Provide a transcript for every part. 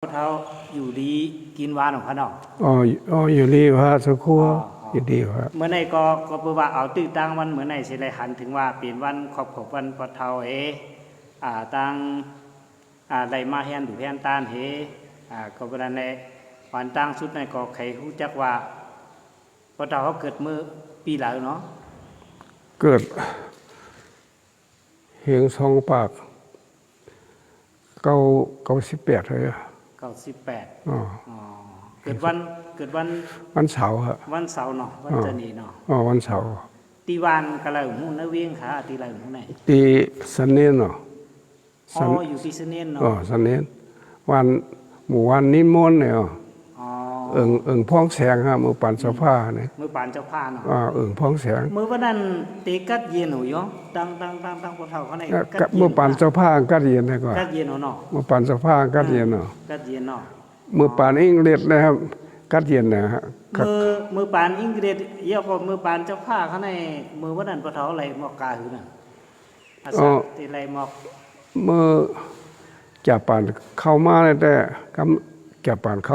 เท้าอยู่ดีกินหวานของพระนอกอยู่ดีว่าสักครู่อยู่ดีว่าเมื่อไหร่ก็เพื่อว่าเอาตื้อตั้งวันเมื่อไหร่สิไรหันถึงว่าเปลี่ยนวันขอบวันพอเท้าตั้งไรมาเฮียนดูเฮียนตานก็เป็นในวันตั้งสุดในก็ใครรู้จักว่าพอเท้าเขาเกิดเมื่อปีหลังเนาะเกิดเฮียงสองปาก98เลย98เกิดวันเสาร์ฮะวันเสาร์เนาะวันจันทร์เนาะวันเสาร์ตีวันกะไรหูนเวียงขาตีไรหูไหนตีสันเนียนเนาะอยู่ที่สันเนียนเนาะสันเนียนวันหมู่วันนิมนต์เนี่ยพ้องแสงฮะมือปั่นเจ้าผ้าเนี่ยมือปั่นเจ้าผ้าเนาะพ้องแสงมือวันนั้นตีกัดเย็นหนูย่อตั้งพวกเฒ่าเขาในมือปั่นเจ้าผ้ากัดเย็นได้ก่อนกัดเย็นเนาะมือปั่นเจ้าผ้ากัดเย็นเนาะกัดเย็นเนาะมือปั่นอิงเลียดนะครับกัดเย็นนะฮะมือปั่นอิงเลียดเยอะกว่ามือปั่นเจ้าผ้าเขาในมือวันนั้นพวกเฒ่าอะไรหมอกกาหือน่ะอาศัยตีไรหมอกมือจับปั่นเข้ามาแต่จับปั่นเ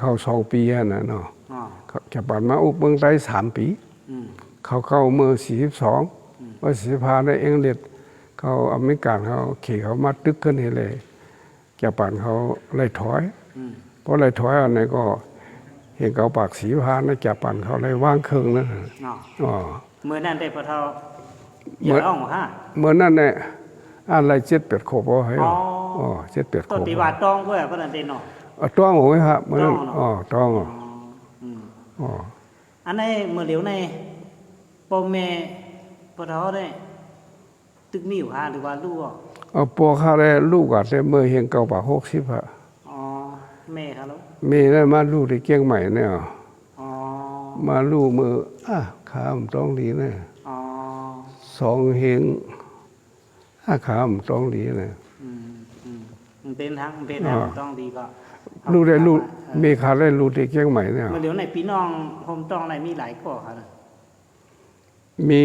ข้า2 ปีนะเนาะจับปั่นมาอุบเมืองไทย3 ปีเข้าเมื่อ42ว่า45ได้เองเด็ดเขาอเมริกันเขาขี่เขามาตึกขึ้นให้เลยจับปั่นเขาไล่ถอยเพราะไล่ถอยอันไหนก็เห็นเขาปาก45นะจับปั่นเขาไล่ว่างเครื่องนั่นเมื่อนั้นได้พอเท่าเมื่อนั้นเนี่ยอะไร7-8 ขวบให้7-8 ขวบต้นปีว่าต้องก็แบบนั้นเด่นเนาะต้องโอ้ยครับเมื่อนั้นต้องอันนี้เมื่อเหลียวในพ่อแม่พอเท่าได้ตึกมีอยู่หรือว่าลูกปอข้าได้ลูกแต่เมื่อเห็นเก่าปาก60ฮะแม่ครับแม่ได้มาลูกที่เกียงใหม่เนี่ยมาลูกมือขามต้องดีเนี่ย2 เฮงขามต้องดีเนี่ยเป็นทางต้องดีก็ลูกได้ลูกมีขาได้ลูกที่เกียงใหม่เนี่ยเมื่อเดี๋ยวในพี่น้องผมต้องอะไรมีหลายก่อครับมี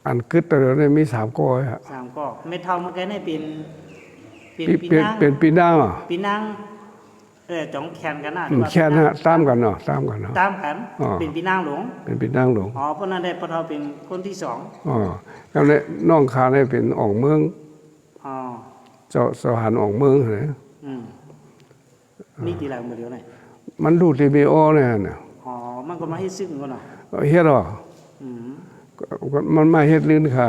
อันกึศแต่เดี๋ยวนี้มี3 ก่อฮะ3 ก่อไม่เท่าเมื่อกี้เนี่ยเป็นปีนั่งปีนั่งจ้องแคนกันนะแคนฮะตามกันตามกันเป็นปีนั่งหลวงเพราะนั้นได้พอเท่าเป็นคนที่2แล้วเนี่ยน้องขาได้เป็นออกเมืองเจ้าสหันออกเมืองเหรอนี่ตีไรเมื่อเดียวไหนมันดูทีวีโอเนี่ยมันก็มาให้ซึ่งก่อนเนาะเฮ็ดหรอมันมาเฮ็ดลื่นค่ะ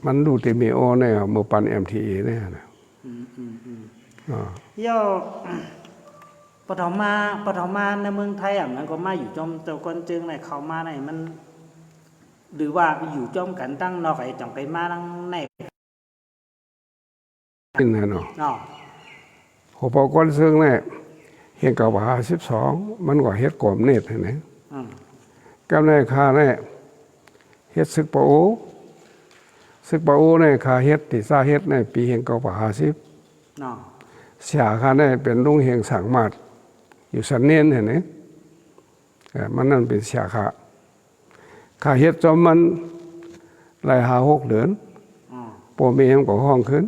มันดูทีวีโอเนี่ยเมื่อปัน MTA เนี่ยนะย่อปฐมมาในเมืองไทยมันก็มาอยู่จอมตัวคนจึงในเขามาในมันหรือว่าอยู่จอมกันตั้งนอกไอ้จังไปมาตั้งในนี่เนาะหัวปอก้อนซึ่งเนี่ยเห็นกับ52มันก็เฮ็ดกลมเน็ตเห็นไหมกำไรคาเนี่ยเฮ็ดซึกปะโอเนี่ยคาเฮ็ดติซาเฮ็ดในปีเห็นกับ50เสียคาเนี่ยเป็นลุงเฮงสังมาดอยู่สันเนียนเห็นไหมมันนั่นเป็นเสียขาเฮ็ดจอมมันหลาย6 เดือนปเมมก็ห้องขึ้น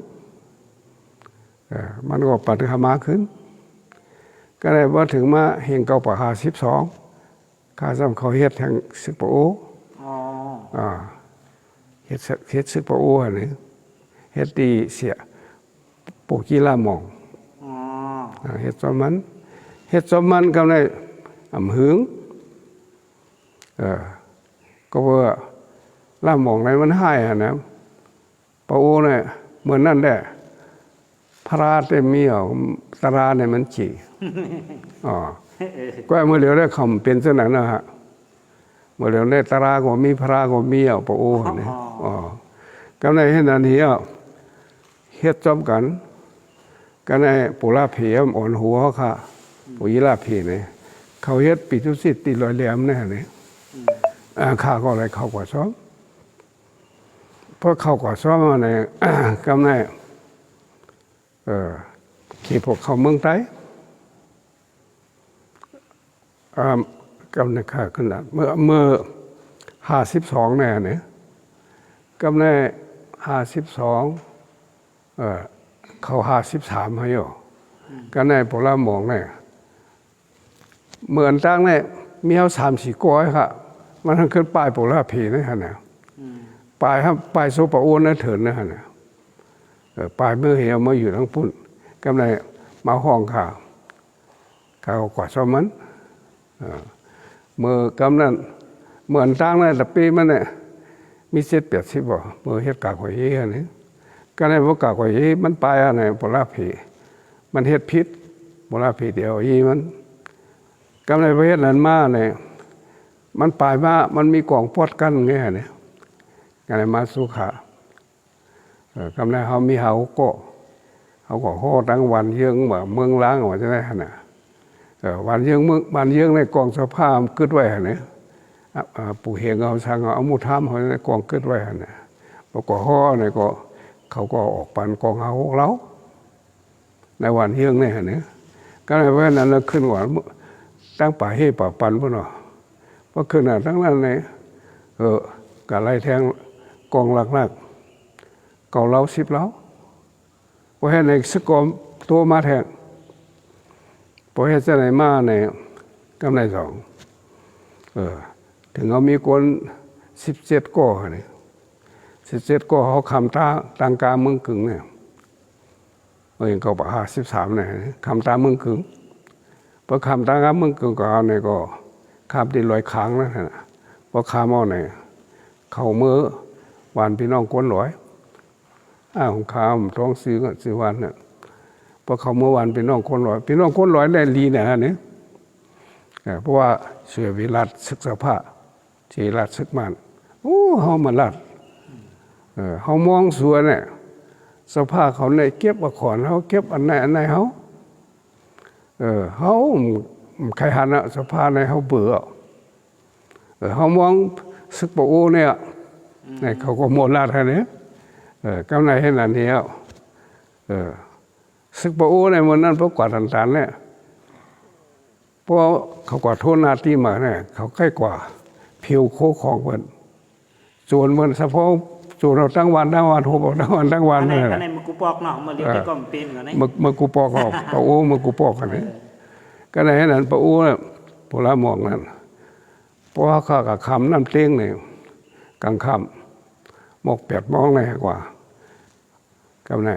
มันก็ปัดขามาขึ้นก็เลยว่าถึงมาเฮงเก่าปะ12ข้าซ้ำเขาเฮ็ดทางซึกปะโอเฮ็ดซึกปะโออันนี้เฮ็ดตีเสียโปกีฬาหม่องเฮ็ดจอมมันก็เลยหึงก็ว่าล่ามองในมันให้นะปะโอเนี่ยเหมือนนั่นแหละพระราชมีตราเนี่ยมันจีก็เมื่อเดี๋ยวได้คำเป็นเส้นนั้นนะฮะเมื่อเดี๋ยวได้ตราก็มีพระก็มีปะโอเนี่ยก็ในเห็นอันนี้เฮ็ดจอมกันก็ในปุราเพียมอ่อนหัวค่ะปุยลาพีเนี่ยเขาเฮ็ดปิทุสิตติลอยแหลมเนี่ยข้าก็อะไรเข้ากว่าซ้อมเพราะเข้ากว่าซ้อมมาในกำไรขี่พวกเข้าเมืองไทยกำไรข้าขึ้นละเมื่อ52เนี่ยกำไร52 เขา53ให้อยู่ก็ในโบราณมองเนี่ยเหมือนตั้งเนี่ยมีเอา3-4ก้อยค่ะมันทั้งขึ้นป้ายโบราณผีนี่ฮะเนี่ยป้ายครับป้ายโซปะอ้วนนั่นเถินนะฮะเนี่ยป้ายเมื่อเหี่ยวมาอยู่ทั้งปุ่นก็ในมาห้องข่าวกว่าสมันเมื่อกำนั้นเหมือนตั้งเนี่ยแต่ปีมันเนี่ยมีเศษ80บ่เมื่อเฮ็ดกากหอยอันนี้ก็ในบ่กากหอยมันป้ายอันไหนโบราณผีมันเฮ็ดพิษโบราณผีเดียวมันกำในประเทศนั้นมาเนี่ยมันปลายมามันมีกล่องปอดกันไงเนี่ยกันในมาสุขากำในเขามีเขาก็ห่อทั้งวันเยืองแบบเมืองล้างว่าจะได้ขนาดวันเยืองเมืองวันเยืองในกองสภาพกึดไว้เนี่ยปู่เฮงเอาช่างเอามุท้ามเขาในกองกึดไว้เนี่ยพอก่อห่อเนี่ยก็เขาก็ออกปันกองเขาเราในวันเยืองเนี่ยก็ในวันนั้นเราขึ้นหวานตั้งป่าเฮ่ป่าปันพวกเนาะเพราะขึ้นทั้งนั้นเลยกะไล่แทงกองหลักๆเก่าเล้า10เล้าพอให้ในสกอมตัวมาแทงพอให้จะไหนมาในกำไร2ถึงเขามีคน17ก่อเนี่ย17ก่อเขาคำตาตังกาเมืองกึ่งเนี่ยเขาป่า53เนี่ยคำตาเมืองกึ่งพอคำตางามมึงก็เอาเนี่ยก็คำที่ลอยค้างนั่นนะพอคำเอาเนี่ยเขาเมื่อวันพี่น้องก้นลอยของคำท้องซื้อวันเนี่ยพอเขาเมื่อวันพี่น้องก้นลอยพี่น้องก้นลอยได้ลีเนี่ยนี่เพราะว่าเสือวิรัตศึกษาภาเจรัตศึกมันเขามาลัดเขามองสวนเนี่ยสภาพเขาในเก็บอักขรเขาเก็บอันไหนเขาเขาใครหันอะสภาในเขาเบื่อเขามองซึกปะโอเนี่ยเขาก็หมดละท่านี้กำไรให้นานนี้ซึกปะโอในวันนั้นพวกกวาดตันเนี่ยเพราะเขากวาดโทษนาทีมาเนี่ยเขาใกล้กว่าผิวโคของเพิ่นส่วนเพิ่นเฉพาะส่วนเราตั้งวันโทรบอกตั้งวันนี่นี่แหละในมือกูปอกเนาะมาเรียกที่ก็เป็นกันนี่มือกูปอกเขาปะโอมือกูปอกกันนี่ก็ในนั้นปะโอเนี่ยโบราณมองนั้นเพราะว่าข้ากับคำน้ำเต้งเนี่ยกลางค่ำหมก8 โมงเลยกว่ากับไหน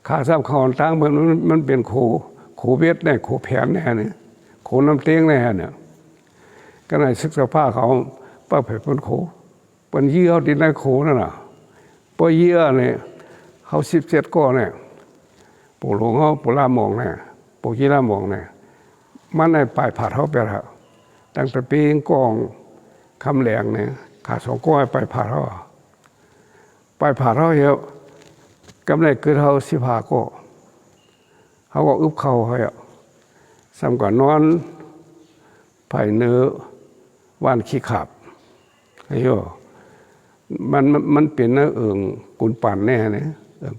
ข้าทราบข่าวตั้งมันเป็นโขเวทเนี่ยโขแผนเนี่ยนี่โขน้ำเต้งเนี่ยก็ในศึกษาผ้าเขาป้าเผยเป็นโขเป็นเยื่อดินในโขนั่นน่ะพอเยื่อเนี่ยเขา17ก้อนเนี่ยปู่หลวงเขาปู่ลามองเนี่ยปู่ยี่ลามองเนี่ยมันในปลายผาเขาไปแล้วตั้งแต่ปีกองคำแหลงเนี่ยขา2 ก้อยไปผ่าเขาเหี่ยวกำไรเกิดเขา15ก้อเขาก็อึบเข่าให้ซ้ำก่อนนอนไผ่เนื้อว่านขี้ขับไอ้โยมันเป็นเนื้อกุนปั่นแน่เนี่ย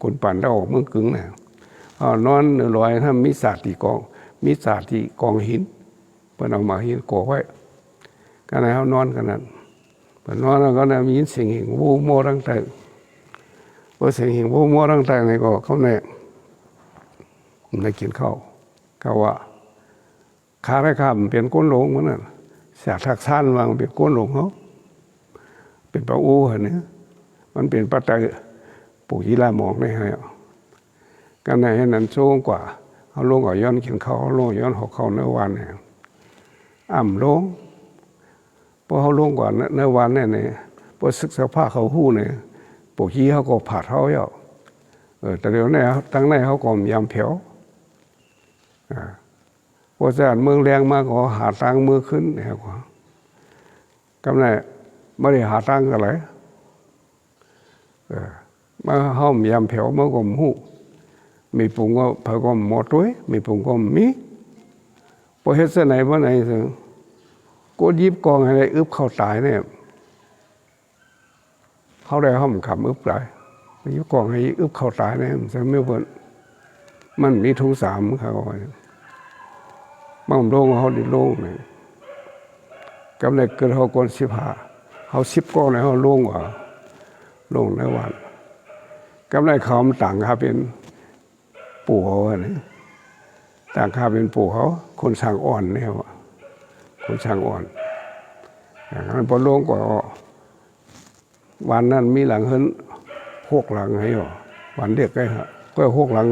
กุนปั่นได้ออกเมืองกึ่งเนี่ยนอนเนื้อลอยถ้ามีศาสตร์ที่กองหินเพิ่นเอามาหินก่อไว้กันไหนเขานอนกันนั้นเพิ่นนอนแล้วก็ได้มีเสียงหิ่งวูโมตั้งแต่พอเสียงหิ่งวูโมตั้งแต่ในก็เขาเนี่ยได้กินข้าวเขาว่าขาได้ข้ามเป็นก้นหลงเหมือนนั้นเสียทักษานวางเป็นก้นหลงเขาเป็นปะอูเหรอเนี่ยมันเป็นปัจจัยปู่ยี่ลามองได้ให้กันไหนให้นั้นสูงกว่าเขาลงย้อนกินข้าวลงย้อนหอกข้าวเนื้อวันเนี่ยลงพอเขาลงกว่าเนื้อวันเนี่ยพอศึกษาผ้าเขาหู้เนี่ยปู่ยี่เขาก็ผ่าเท้าเยาแต่เดี๋ยวนี้ตั้งในเขาก็ยำเผียวพอจะเมืองแรงมากก็หาตังมือขึ้นเนี่ยกว่ากำไรไม่ได้หาตังอะไรมาห้อมยำเผียวมาก็หูมีปุ่งก็เผาก็หมดด้วยมีปุ่งก็มีพอเฮ็ดเสไหนว่าไหนสิก็ยิบกองอะไรอึบเข้าตายเนี่ยเขาได้ห้อมขำอึบตายยิบกองให้อึบเข้าตายเนี่ยจะไม่เบิ่นมันมีทุก3เขามั่งโล่งเขาดิโล่งเนี่ยกำไรเกิดเขาก่อน15เขา10ก้อนเลยเขาโล่งกว่าโล่งในวัน กำไรเขามันต่างค่าเป็นปู่เขาเนี่ยต่างค่าเป็นปู่เขาคนช่างอ่อนเนี่ยว่ะคนช่างอ่อนอย่างนั้นพอลงก็วันนั้นมีหลังเฮิรน6 หลังให้หรอวันเด็กไงฮะก็6 หลัง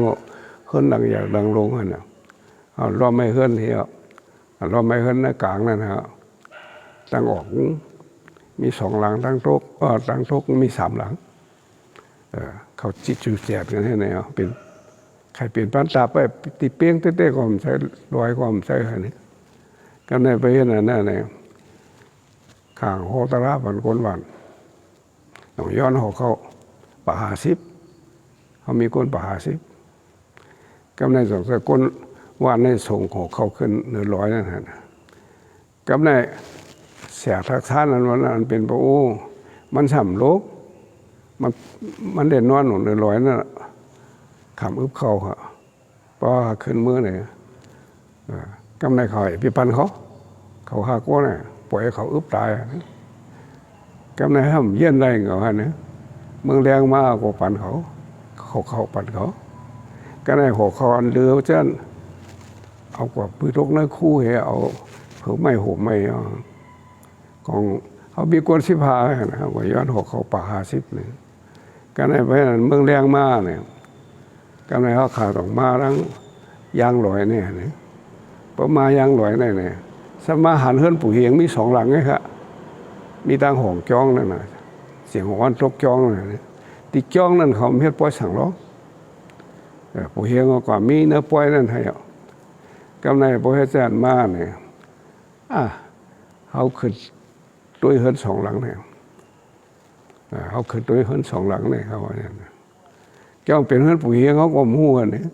เฮิรนหลังอยากดังลงอ่ะเนี่ยรอบไม่เฮิรนเที่ยวรอบไม่เฮิรนหน้ากลางนั่นฮะตั้งออกมี2 หลังตั้งโต๊ะตั้งโต๊ะมี3 หลังเขาจิตจูแจดกันให้แนวเป็นใครเปลี่ยนปันตาไปตีเปี้ยงเต้ๆก็ผมใช้ร้อยก็ผมใช้อันนี้ก็ในไปเห็นนั่นเนี่ยข้างโฮตระบันก้นวันต้องย้อนหอกเขาป่า50เขามีก้นป่า50ก็ในสองก้นวันในส่งหอกเขาขึ้น100นั่นฮะก็ในเสียทักษะนั้นวันนั้นเป็นพระโอ้มันฉ่ำโลกมันเด่นนอนหนุน100นั่นขำอึบเขาค่ะเพราะขึ้นมือเนี่ยกำในเขาพี่ปันเขาหากว่าเนี่ยปล่อยเขาอึบตายกำในห้ามเยี่ยนได้เหรอฮะเนี่ยเมืองแรงมากกว่าปันเขาปันเขาก็ในหัวเขาอันเรือเจ้าเอากว่าปืนรกน้อยคู่เหเอาเผื่อไม่ห่มไม่ของเขามีกวน15นะครับว่าย้อนหัวเขาป่า50เนี่ยก็ในไปนั้นเมืองแรงมากเนี่ยก็ในเขาขาดออกมาทั้งยางลอยเนี่ยพอมายางลอยเนี่ยสมาหันเฮือนปู่เฮียงมี2 หลังไงครับมีตั้งห้องจ้องนั่นนะเสียงของวันตกจ้องนั่นติจ้องนั่นเขาเฮ็ดป้อยสั่งร้องปู่เฮียงก็มีเนื้อป้อยนั่นให้กำในป้อยแจ้งมาเนี่ยเขาขึ้นด้วยเฮือน2 หลังเนี่ยเขาขึ้นด้วยเฮือน2 หลังเนี่ยเขาว่าเนี่ยเจ้าเป็นเฮือนปู่เฮียงเขาก็มู่กันเนี่ย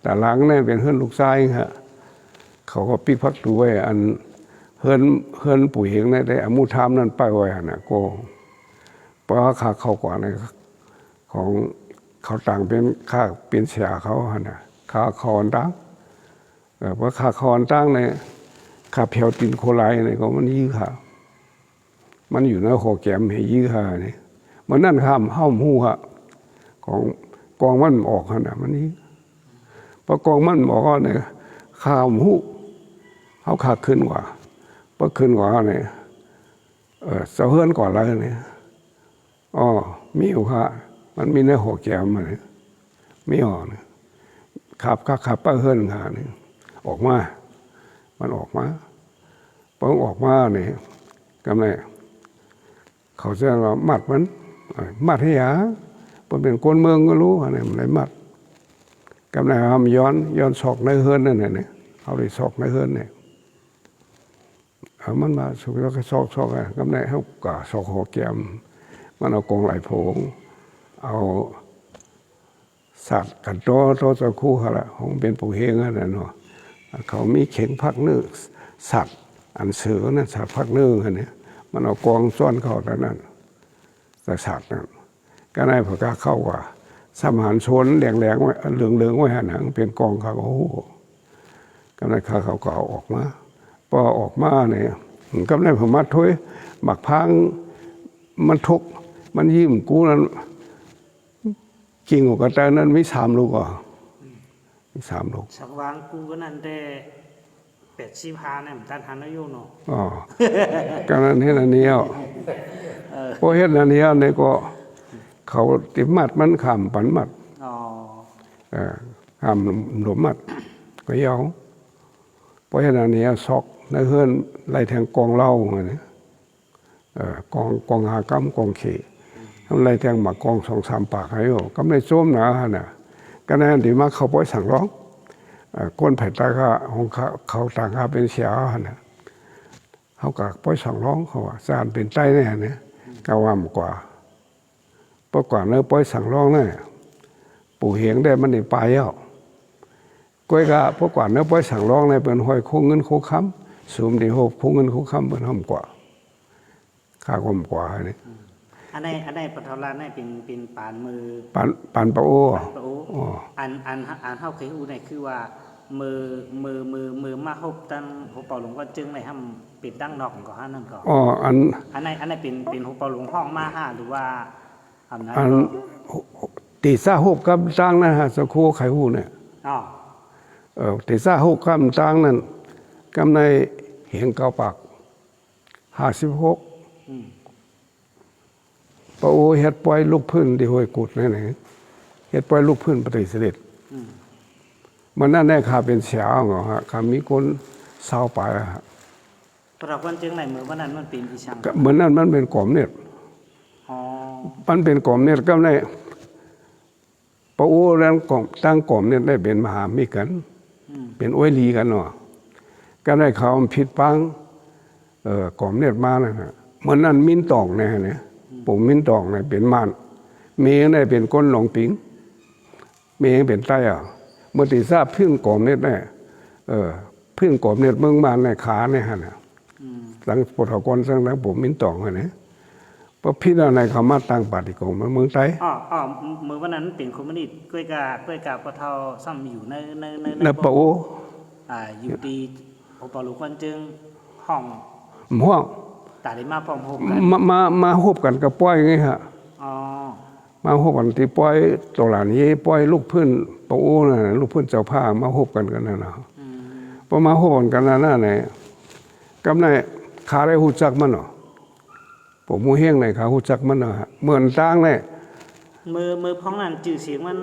แต่หลังเนี่ยเป็นเฮือนลูกชายฮะเขาก็ปิดพักดูไว้อันเฮือนปู่เฮียงเนี่ยได้อมุธามนั่นไปไว้น่ะก็เพราะว่าเขาก่อนเนี่ยของเขาต่างเป็นค่าเป็นเสียเขาน่ะค่าคอนตั้งเพราะค่าคอนตั้งเนี่ยค่าเพียวตินโคไลเนี่ยก็มันยื้อค่ะมันอยู่ในหอแก้มให้ยื้อค่ะนี่มันนั่นห้ามหู้ค่ะของกองมันออกขนาดมันนี้พอกองมันออกเนี่ยข้าวหูเขาขาขึ้นกว่าพอขึ้นกว่าเนี่ยเสะเฮือนก่อนแล้วเนี่ยมีอยู่ค่ะมันมีในหัวแก้มมันไม่ออกเนี่ยขับป้าเฮือนค่ะนี่ออกมามันออกมาพอออกมาเนี่ยกำไรเขาจะว่ามัดให้ยาเป็นคนเมืองก็รู้อะไรมันเลยมัดกำลังทำย้อนศอกในเฮือนนั่นเนี่ยเอาไปศอกในเฮือนเนี่ยมันมาสุกแล้วก็ศอกกำลังเขากะศอกหัวแก้มมันเอากองไหลโผงเอาสัตว์กันโตจะคู่เขาละของเป็นปู่เฮงนั่นเนาะเขามีเข่งพักนึกสัตว์อันเสือนั่นสัตว์พักนึกเนี่ยมันเอากองซ่อนเขาแต่นั้นแต่สัตว์นั่นก็ได้พอกาเข้าว่าสมานชนแหลงไว้เหลืองไว้หันหางเป็นกองเขาโอ้ก็ได้เขาก็เอาออกมาพอออกมาเนี่ยก็ได้ผมมัดถ้วยหมักพังมันทุกมันยิ้มกูนั้นจริงกว่าแต่นั้นไม่3 ลูกอ่ะมี3 ลูกสักวางกูก็นั่นแต่85เนี่ยมันตันหันอายุเนาะก็นั้นเฮ็ดอันนี้พอเฮ็ดอันนี้เนี่ยก็เขาติมัดมันขำปันมัดขำหลมมัดก็ยาวเพราะฉะนั้นเนี่ยซอกในเฮือนไล่แทงกองเหล้าไงเนี่ยกองหากำกองเขทำไล่แทงหมากกอง2-3 ปากให้กำในโจมหนาฮะน่ะก็นั่นดีมากเขาป้อยสั่งร้องก้นแผ่นตาของเขาต่างหาเป็นเสียฮะน่ะเขาก็ป้อยสั่งร้องเขาว่าสารเป็นใต้เนี่ยก็ว่ามกว่าเพราะก่อนเนื้อป้อยสั่งร้องเนี่ยปู่เฮียงได้มันในปลายก้อยกะเพราะก่อนเนื้อป้อยสั่งร้องเนี่ยเป็นห้อยโค้งเงินโค้งค้ำสูมดีโหกโค้งเงินโค้งค้ำเป็นห้ำกว่าข้าก้มกว่าเนี่ยอันไหนปะทอลานี่เป็นปานมือปานปะโอ้อันเฮาเคยอู้เนี่ยคือว่ามือมาฮบตั้งฮูเปาหลวงก็จึงในห้ำเป็นตั้งนอกก็ห้านั่นก็อันไหนเป็นฮูเปาหลวงห้องมาห้าหรือว่าอัน ตีซ่าหกกำตังนะฮะสักโคไขหูเนี่ย อ๋อ ตีซ่าหกกำตังนั่นกำในเห็นเกาปาก56ปะโอเฮ็ดปล่อยลูกพื้นที่ห้วยกุดนั่นเองเฮ็ดปล่อยลูกพื้นปฏิเสธมันนั่นแน่ข้าเป็นเสียงเหรอฮะข้ามีคนเศร้าไปฮะ ปรากฏจึงไหนมือวันนั้นมันเป็นอีช่าง เหมือนนั้นมันเป็นกล่อมเนี่ย อ๋อ มันเป็นกล่อมเนี่ยก็ในปะโอแล้วกล่อมตั้งกล่อมเนี่ยได้เป็นมหามิกันเป็นอ้วยลีกันเนาะก็ได้เขาผิดปังกล่อมเนี่ยมานะฮะเหมือนนั้นมิ้นตองเนี่ยผมมิ้นตองเนี่ยเป็นมานเมย์ได้เป็นก้นหลงปิงเมย์เป็นใต้อ่ะเมื่อตีทราบพึ่งกล่อมเนี่ยได้พึ่งกล่อมเนี่ยเมืองมานในขาเนี่ยฮะเนี่ยหลังปฐกรสังหลังผมมิ้นตองเนี่ยเพราะพี่อะไรเขามาตั้งปฏิกรรมเมืองไต้อ๋อมือวันนั้นเป็นคอมมิวนิสต์กล้วยกาปะเทาซ้ำอยู่ในปะโออยู่ดีปอลูกคนจึงห้อง ห้องตาได้มาพร้อมๆกันมาฮบกันกับป้อยไงฮะอ๋อมาฮบกันที่ป้อยตัวหลานนี้ป้อยลูกพื้นปะโอน่ะลูกพื้นเจ้าผ้ามาฮบกันนั่นน่ะพอมาฮบกันนั่นน่ะเนี่ยกำในขาได้หูจักมันเนาะผมมูเฮงในขาหูจักมันเนาะเหมือนตั้งเนี่ยมือพ้องนั้นจื่อเสียงมัน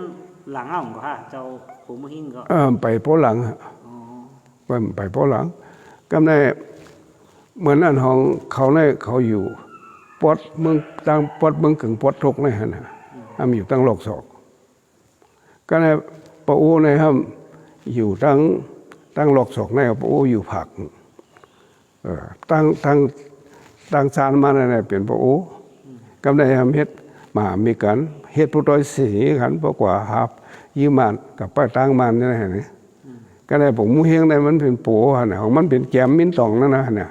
หลังอ่องก็ฮะเจ้าผมมูเฮงก็ไปโป้หลังฮะไปโป้หลังกำในเหมือนนั่นของเขาเนี่ยเขาอยู่ปอดเมืองตั้งปอดเมืองกึ่งปอดทกเนี่ยฮะนะอยู่ตั้งหลอกศอกก็ในปะโอเนี่ยครับอยู่ตั้งหลอกศอกในปะโออยู่ผักตั้งชานมาเนี่ยเปลี่ยนปะโอกำในทำเฮ็ดมามีกันเฮ็ดผู้ต้อยสีขันเพราะกว่าหาบยืมมันกับป้าตั้งมันนี่นะเนี่ยก็ในผมมูเฮงในมันเป็นโปฮะเนี่ยของมันเป็นแกมมิ้นตองนั่นนะเนี่ย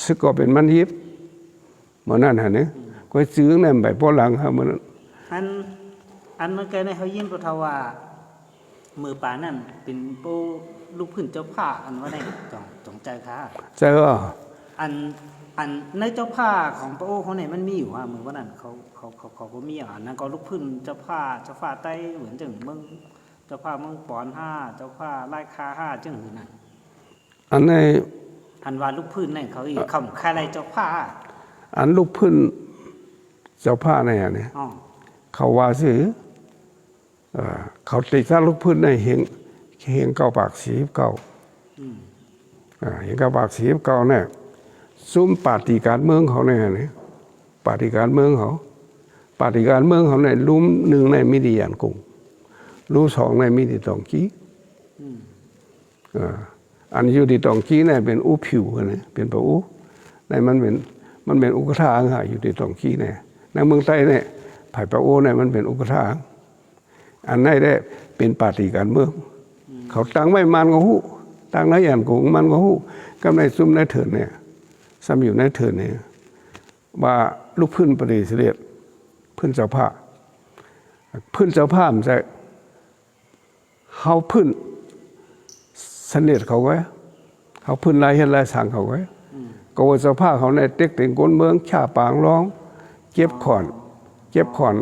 ซึกก็เป็นมันยิบเหมือนนั่นฮะเนี่ยก็ซื้อเนี่ยไปพอหลังฮะเหมือนอันเมื่อกี้ในเขายิ้มประทว่ามือป่านั่นเป็นโปลูกพื้นเจ้าผ้าอันว่าในจงใจค่ะใช่ก็อันในเจ้าผ้าของพระโอเขาเนี่ยมันมีอยู่ว่ามือว่านั่นเขาก็มีอ่ะนั่นก็ลูกพื้นเจ้าผ้าใต้เหมือนจังเมืองเจ้าผ้าเมืองปอน5เจ้าผ้าไร่คา5จังหือนั่นอันในอันว่าลูกพื้นนั่นเขาอีกคำคายไรเจ้าผ้าอันลูกพื้นเจ้าผ้าเนี่ยเขาว่าสิเขาติดซาลูกพื้นในเฮงเก้าปากสีเก้าเฮงเก้าปากสีเก้าเนี่ยซุ้มปฏิการเมืองเขาเนี่ยปฏิการเมืองเขาเนี่ยลุ่มหนึ่งในมิดิยานกุ้งลุ่มสองในมิดิตองกี้อันอยู่ที่ตองกี้เนี่ยเป็นอุผิวนะเป็นปะอุในมันเป็นอุกทางอยู่ที่ตองกี้เนี่ยในเมืองใต้เนี่ยไผ่ปะโอเนี่ยมันเป็นอุกทางอันไหนได้เป็นปฏิการเมืองเขาตั้งไว้มันก็หู้ตั้งในอย่างกุ้งมันก็หู้ก็ในซุ้มในเถิดเนี่ยซ้ำอยู่ในเถิดเนี่ยว่าลูกพื้นปฏิเสธพื้นเจ้าผ้ามันจะเขาพื้นเสน็จเขาไว้เขาพื้นลายเห็นลายสั่งเขาไว้ก็ว่าเจ้าผ้าเขาในเต็กเต็งก้นเมืองชาปางร้องเก็บขอนเก็บขอน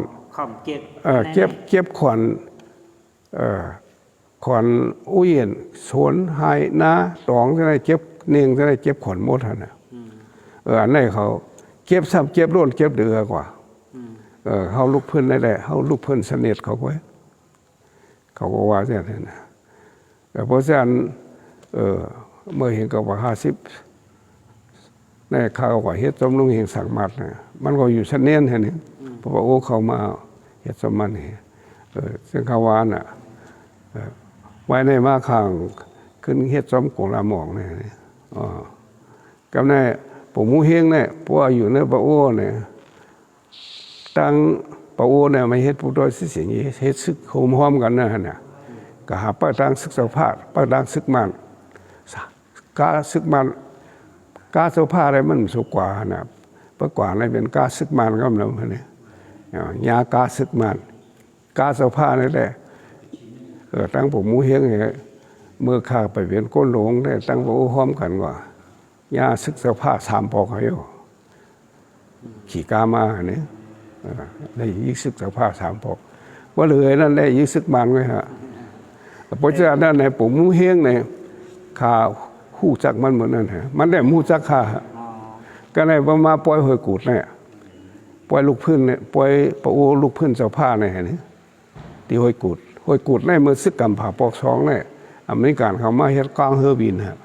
ขอนอุ้ยนสวนไฮนาตองจะได้เก็บเนียงจะได้เก็บขอนหมดนะอันนี้เขาเก็บซ้ำเก็บร่นเก็บเดือกว่าเขาลูกพื้นได้แหละเขาลูกพื้นเสน็จเขาไว้เขาก็ว่าอย่างนั้นนะเพราะฉะนั้นเมื่อเห็นกับว่า50ในข่าวว่าเฮ็ดสมลุงเฮงสังมัดนะมันก็อยู่ชั้นเนียนแค่นี้เพราะว่าโอ้เขามาเฮ็ดสมมันนี่ซึ่งเขาว่าน่ะไว้ในมาข้างขึ้นเฮ็ดสมกงละหมองนี่กับในผมมูเฮงเนี่ยเพราะว่าอยู่ในปะโอเนี่ยตั้งปะโอเนี่ยไม่เฮ็ดผู้ด้อยสิงเฮ็ดซึกโฮมห้อมกันนะเนี่ยก็หาป้าตั้งซึกสภาพป้าตั้งซึกมันกาซึกมันกาสภาพอะไรมันสุกกว่านะเมื่อกว่าในเป็นกาซึกมันก็มันแล้วเนี่ยยากาซึกมันกาสภาพนี่แหละตั้งผมมูเฮงเนี่ยเมื่อข้าไปเวียนก้นหลงได้ตั้งปะโอห้อมกันว่ายาซึกสภาพ3ปอกเขาอยู่ขี่กามาเนี่ยได้ยิ่งซึกสภาพ3ปอกโม ว่าเลยนั่นได้ยึดซึกมันไว้ฮะเพราะฉะนั้นในผมมูเฮงในขาหู้จักมันเหมือนนั่นฮะมันได้มูจักขาก็ในประมาปล่อยหอยกูดเนี่ยปล่อยลูกพื้นเนี่ยปล่อยปะโอลูกพื้นเจ้าผ้าเนี่ยนี่ที่หอยกูดในเมื่อซึกกำผ่าปอกสองเนี่ยอเมริกันเขามาเฮ็ดกลางเฮอร์วินฮะ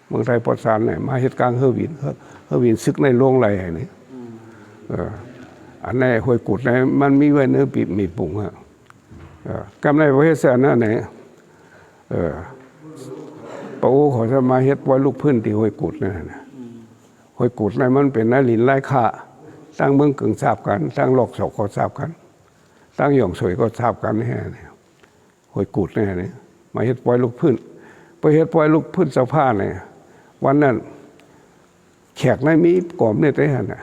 เมืองไทยปอดสารเนี่ยมาเฮ็ดกลางเฮอร์วินซึกในโรงไรนี่อันนี้หอยกูดในมันมีไว้เนื้อปีมีปุ่งฮะกำในประเทศนั่นเนี่ยปะโอเขาจะมาเฮ็ดปล่อยลูกพื้นที่หอยกูดเนี่ยหอยกูดในมันเป็นนาลินไร้ค่าตั้งเมืองกึ่งทราบกันตั้งหลอกศกก็ทราบกันตั้งหย่องสวยก็ทราบกันนี่หอยกูดนี่มาเฮ็ดปล่อยลูกพื้นไปเฮ็ดปล่อยลูกพื้นเสาผ้าเนี่ยวันนั้นแขกในมีกล่อมเนี่ยได้หั่นน่ะ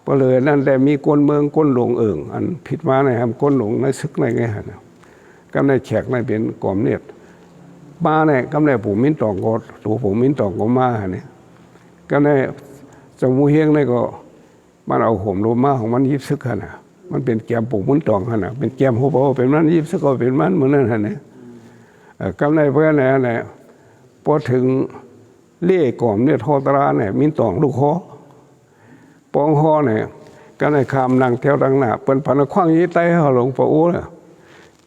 ก็เลยนั่นแต่มีก้นเมืองก้นหลงเอิ่งอันผิดมาในครับก้นหลงในซึกในไงหั่นก็ในแขกในเป็นกล่อมเนี่ยมาเนี่ยก็ในปู่มิ้นตองก็ตัวปู่มิ้นตองก็มาหั่นนี่ก็ในจมูเฮียงนี่ก็มันเอาห่มโลมาของมันยิบซึกหั่นน่ะมันเป็นแกมปู่มิ้นตองหั่นน่ะเป็นแกมโฮโบเป็นมันยิบซึกก็เป็นมันเหมือนนั่นหั่นนี่ก็ในเพื่อนเนี่ยพอถึงเล่ก่อมเนี่ยทอตราเนี่ยมิ้นตองลูกคอปองฮอเนี่ยก็ในคำนางแถวดังหน้าเปิ้นพันคว้างยี่ไต้เฮาหลวงปู่โอ้น่ะ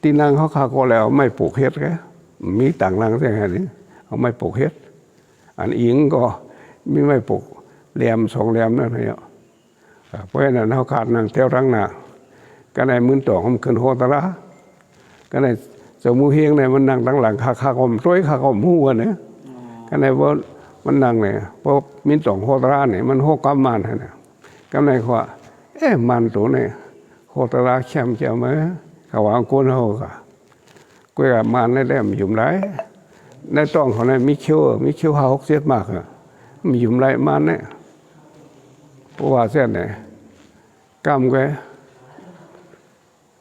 ตีนางเขาคาก็แล้วไม่ปลูกเฮ็ดแกมีต่างนางจังไงนี่เอาไม่ปลูกเฮ็ดอันอิงก็มีไม่ปลูกแหลมสองแหลมนั่นเนี่ยเพราะฉะนั้นเฮาขาดนางแถวดังหน้าก็ในมื้อตองมันขึ้นโฮตราก็ในจมูเฮียงเนี่ยมันนั่งตั้งหลังคาคอมร้อยคาคอมหัวเนี่ยก็ในว่ามันนั่งเนี่ยเพราะมิ้นตองโฮตราเนี่ยมันโฮกำมันเนี่ยก็ในว่ามันตัวเนี่ยโฮตราเข้มเจ้ามั้ยเขาว่าคนเฮาก็กว่ามันได้แล้วมีอยู่หลายในต้องเขาเนี่ยมีคิว5 6 7มากอ่ะมีอยู่หลายมันเนี่ยเพราะว่าเส้นเนี่ยกำไว้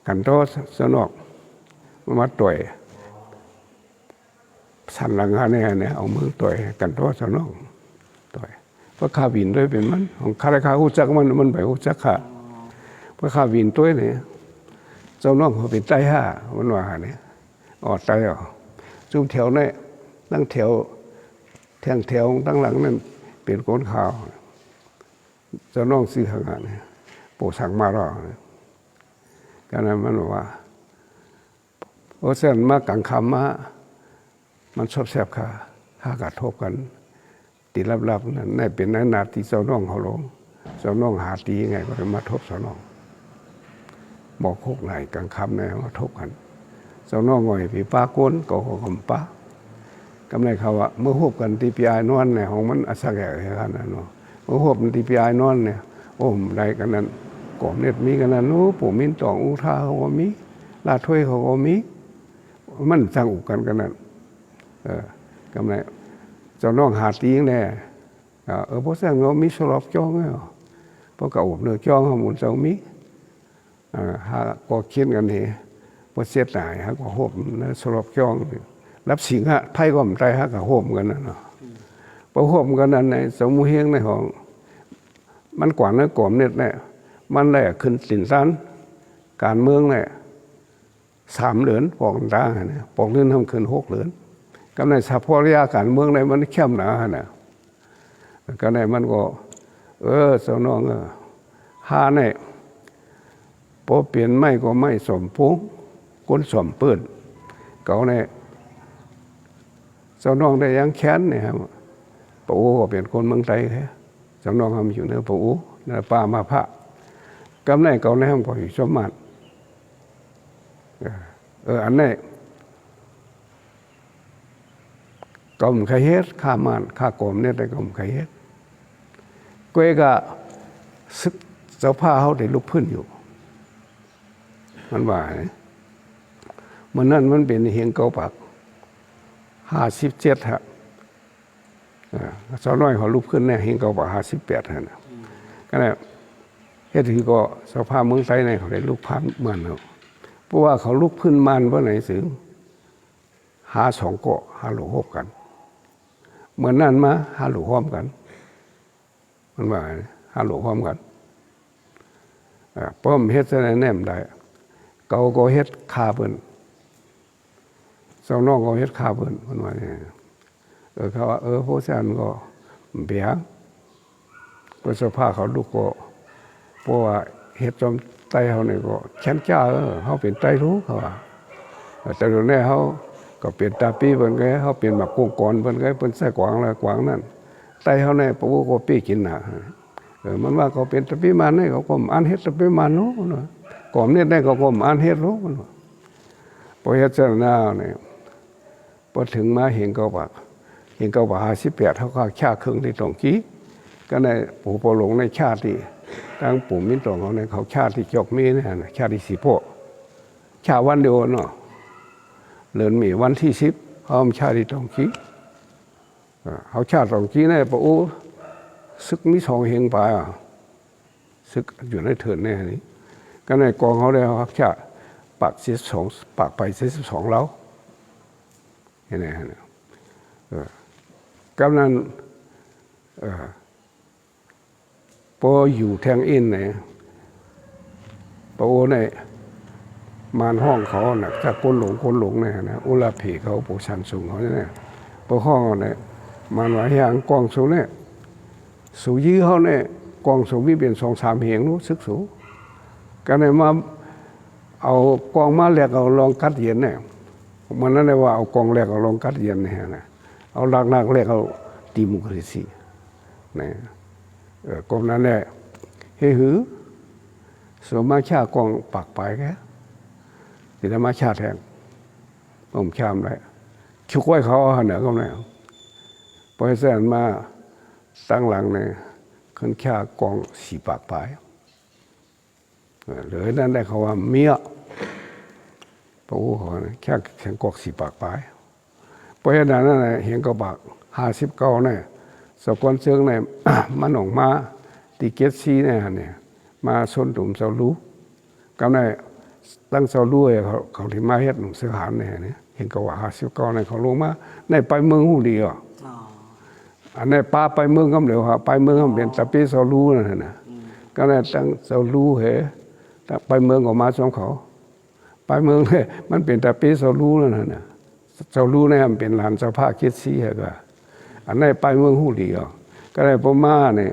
กันโตสนอกมาต่อยสันหลังเนี่ยเอามือต่อยกันโตสนองต่อยเพราะข้าวินด้วยเป็นมันของข้าราชการหูจักมันไปหูจักค่ะเพราะข้าวินตัวเนี่ยเจ้าน้องเขาเป็นไต้ห้ามันว่าเนี่ยออดไต้อ่ะจุ่มแถวเนี่ยตั้งแถวตั้งหลังนั่นเป็นก้นขาวเจ้าน้องซื้อขนาดเนี่ยปู่สั่งมาหรอการนั้นมันว่าเพราะฉะนั้นมากังคำมามันชอบแสบขาข้ากระทบกันตีลับๆนั่นได้เป็นนาที่เจ้าน้องเขาลงเจ้าน้องหาตียังไงก็เลยมาทบเจ้าน้องบอกโคกไหนกังคำไหนมาทบกันเจ้าน้องง่อยผีป้าก้นก็คำป้ากำไรเขาว่าเมื่อหบกันตีปีไอนอนเนี่ยของมันอัศแก่ขนาดนั้นเนาะเมื่อหบตีปีไอนอนเนี่ยโอ้มไรกันนั้นก่อมเน็ตมีกันนั้นนู้ปู่มิ้นตองอุทาเขาก็มีลาถ้วยเขาก็มีมันสร้างอุกกันนั้นกำไรเจ้าน้องหาตีงแน่เพราะฉะนั้นเรามีสลบจ้องไงเพราะกระอุบเนื้อจ้องเขาหมุนเจ้ามีหาก็คิดกันนี่พอเสียดายฮะก็โหมนะสลบจ้องรับสิงฮะไพ่ก็ไม่ได้ฮะก็โหมกันนั่นเนาะพอโหมกันนั้นในสมุเฮงในห้องมันกว่านั้นก่อมเนี่ยมันได้ขึ้นสินสันการเมืองเนี่ย3 เหรียญปอกตาเนี่ยปอกเรื่องทำขึ้น6 เหรียญกำในสภาพระยาการเมืองในมันเข้มหนาเนี่ยก็ในมันก็เจ้าน้องหาเนี่ยพอเปลี่ยนไม่ก็ไม่สมพงก้นสมเปิดเก่าเนี่ยเจ้าน้องได้ยังแค้นเนี่ยครับปู่ก็เป็นคนเมืองไทยแค่เจ้าน้องทำอยู่ในปู่ในป่ามาพระกำในเก่าในห้องก็อยู่สมบัติอันนี้กรมขยเฮ็ดข้ามันข้ากรมเนี่ยได้กรมขยเฮ็ดก้อยก็ซึกเจ้าผ้าเขาได้ลุกพื้นอยู่มันว่ามันนั่นมันเป็นเฮียงเก่าปัก57ฮะสาวน้อยเขาลุกขึ้นเนี่ยเฮียงเก่าปัก58ฮะนะก็เนี่ยเฮ็ดถือก็สภาพเมืองไทยเนี่ยเขาได้ลุกพันเหมือนเขาเพราะว่าเขาลุกพื้นมันเพราะไหนถึงหา2 เกาะหาหลูกหบกันเหมือนนั่นมาหาหลูกห้อมกันมันว่าหาหลูกห้อมกันป้อมเฮ็ดซะแน่มได้ ก็เฮ็ดคาเพิ่นสองน้องก็เฮ็ดคาเพิ่นว่าเนี่ยเขาว่าผู้ชายก็เบียงก็สภาพเขาลูกก็เพราะว่าเฮ็ดจอมไตเฮานี่ก็แค้นจ้าเฮาเป็นไตรู้เขาว่าแต่ตอนนี้เฮาก็เป็นตาปีเพิ่นก็เฮาเป็นแบบกุ้งก่อนเพิ่นก็เพิ่นใส่กวางแล้วกวางนั่นไตเฮานี่ปู่ก็ปี้กินน่ะมันว่าเขาเป็นตะปีมันนี่เขาก็อันเฮ็ดตะปีมันเนาะก่อนเนี่ยได้เขาก็อันเฮ็ดรู้มันพอเฮ็ดเสร็จแล้วนี่พอถึงมาเห็นก็ว่า58เขาก็ชาครึ่งที่ตรงกี้ก็ในปู่ปอหลงในชาติที่ทั้งปู่มิ้นตองเขาในเขาชาติที่จอกมีนี่นะชาติที่สีโพชาวันเดียวเนาะเลือนมีวันที่10เขาชาติที่ตรงกี้เขาชาติตรงกี้เนี่ยปู่ซึกมี2เฮงไปซึกอยู่ในเถิดแน่นี่ก็ในกองเขาได้เขาชาติปาก42ปากไป42แล้วเห็นไหมกำนันพออยู่แทงอินเนี่ยพอเนี่ยมานห้องเขาน่ะถ้าคนหลงเนี่ยนะอุลาผีเขาปูชันสูงเขาเนี่ยพอห้องเนี่ยมันว่าอย่างกองสูงเนี่ยสูยื้อเขาเนี่ยกองสูงมีเป็น2-3เหียงรู้สึกสูงก็เลยมาเอากองมาแหลกเอาลองกัดเย็นเนี่ยมันนั่นเลยว่าเอากองแหลกเอาลองกัดเย็นเนี่ยนะเอาหลักแหลกเอาดิโมคราซีเนี่ยกองนั้นแหละเฮ้หือสมาชากองปากไปแค่ที่ธรรมชาติแทงผมชามเลยชุกไว้เขาเหนือก็ไม่พอให้เสร็จมาตั้งหลังเนี่ยขึ้นชากอง4ปากไปหรือนั่นได้เขาว่าเมียพระอู้เขาแค่แข่งกอก4ปากไปเพราะฉะนั้นนั่นแหละเห็นก็ปาก59เนี่ยสกลเชิงเนี่ยมันออกมาตีเกตซีเนี่ยมาส้นตุ่มเสาลูก็ในตั้งเสาลูเขาที่มาเฮ็ดหนุ่มเสือหานเนี่ยเห็นก็ว่า59เนี่ยเขาลงมาในไปเมืองหูดีอ่ะอันนี้ป้าไปเมืองก็เร็วครับไปเมืองก็เป็นตะปีเสาลูนั่นนะก็ในตั้งเสาลูเหไปเมืองออกมาสองเขาไปเมืองเนี่ยมันเป็นตะปีเสาลูนั่นนะเสาลูเนี่ยมันเป็นลานสภาเกตซีเหรออันนี้ไปเมืองหูดีอ่ะก็ได้พม่าเนี่ย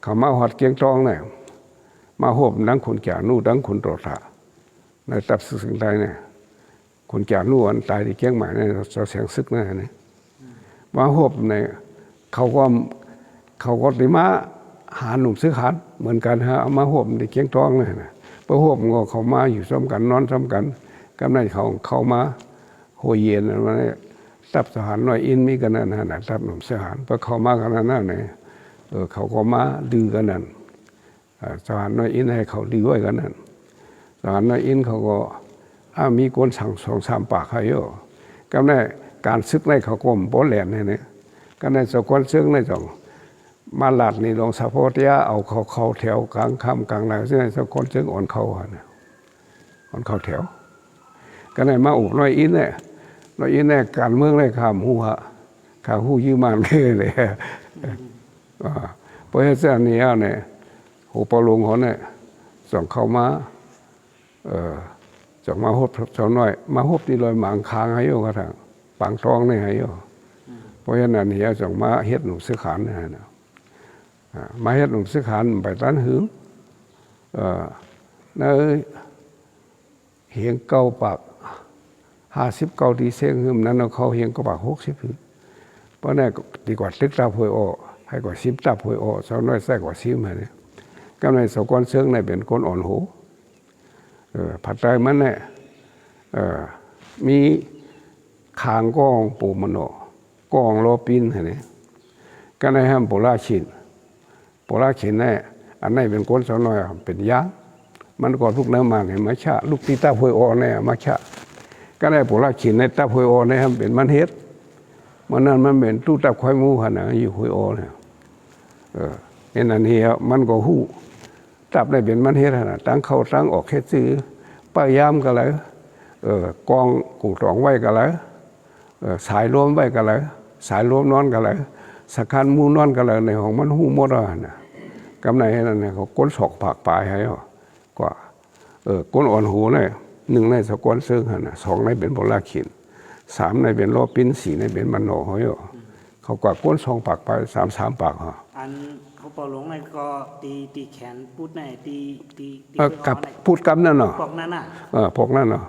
เขามาหอดเกียงตองเนี่ยมาหบดังคนแก่นู่ดังคนโตถาในตับสึกสิ่งใดเนี่ยคนแก่นู่อันตายที่เกียงใหม่เนี่ยเราเสียงซึกเนี่ยมาหบเนี่ยเขาก็ติมาหาหนุ่มซื้อขันเหมือนกันฮะเอามาหบที่เกียงตองเนี่ยนะพอหบงอเขามาอยู่ซ้อมกันนอนซ้อมกันกำนันเขามาโหยเย็นอะไรเนี่ยตับสหารน้อยอินมีกันนั่นนะตับหนุ่มสหารพอเขามากันนั่นเนี่ยเขาก็มาดื้อกันนั่นสหารน้อยอินให้เขาดื้อไว้กันนั่นสหารน้อยอินเขาก็มีคนสั่ง2-3ปากให้เยอะก็ในการซึกในเขาก็บ่แหลนเนี่ยก็ในสกลซึกในจ่องมาหลัดนี่ลงสะโพธิยาเอาเขาแถวกลางค่ำกลางแล้วซึ่งสกลซึกอ่อนเขาอ่อนเขาแถวก็ในมาอุบน้อยอินเนี่ยเราอินแน่การเมืองได้ข่าวหูยืมมันเลยเพราะฉะนั้นนี้เนี่ยหูปลงเขาเนี่ยส่งเข้ามาส่งมาหบสาวน้อยมาหบที่ลอยหมางค้างให้โยกระทั่งปังทองนี่ให้โยเพราะฉะนั้นนี้ส่งมาเฮ็ดหนุ่มซื้อขานนี่นะมาเฮ็ดหนุ่มซื้อขานไปตั้นหือในเหียงเก้าปาก59ดีเสียงหึมนั้นเขาเฮียงก็ปาก60หือเพราะนั่นดีกว่าตึกตาพวยอให้กว่า10ตาพวยอสาวน้อยใส่กว่า10เนี่ยก็ในสกลเชิงในเป็นคนอ่อนหูผัดไทยมันเนี่ยมีคางกองปูมันโนกองโลปินเนี่ยก็ในห้ามโปลาชินเนี่ยอันนี้เป็นคนสาวน้อยเป็นยามันก็ลูกน้ำมันเห็นไหมชะลูกตีตาพวยอเนี่ยมาชะก็ได้โปลาชินในตาพวยอเนี่ยเป็นมันเฮ็ดมันนั้นมันเป็นตู้ตาควายมูขนาดอยู่พวยอเนี่ยเห็นอันนี้มันก็หู้ตับได้เป็นมันเฮ็ดนะตั้งเข้าตั้งออกเฮ็ดซื้อป้ายามก็แล้วกองกูตองไว้ก็แล้วสายรวมไว้ก็แล้วสายรวมนอนก็แล้วสักคันมูนอนก็แล้วในของมันหู้หมดอ่ะนะกำไรนั่นเนี่ยเขาก้นศอกผักปลายให้กว่า ก้นอ่อนหูเนี่ยหนึ่งในสกวนซึ่งหันนะสองในเป็นโบราณขินสามในเป็นโลปิ้นสี่ในเป็นมันโหนหอยเขากว่าก้นสองปากไปสามปากฮะอันเขาเป่าหลงในก็ตีแขนพูดในตี กับพูดกับนั่นเนาะพวกนั้นน่ะพวกนั้นเนาะ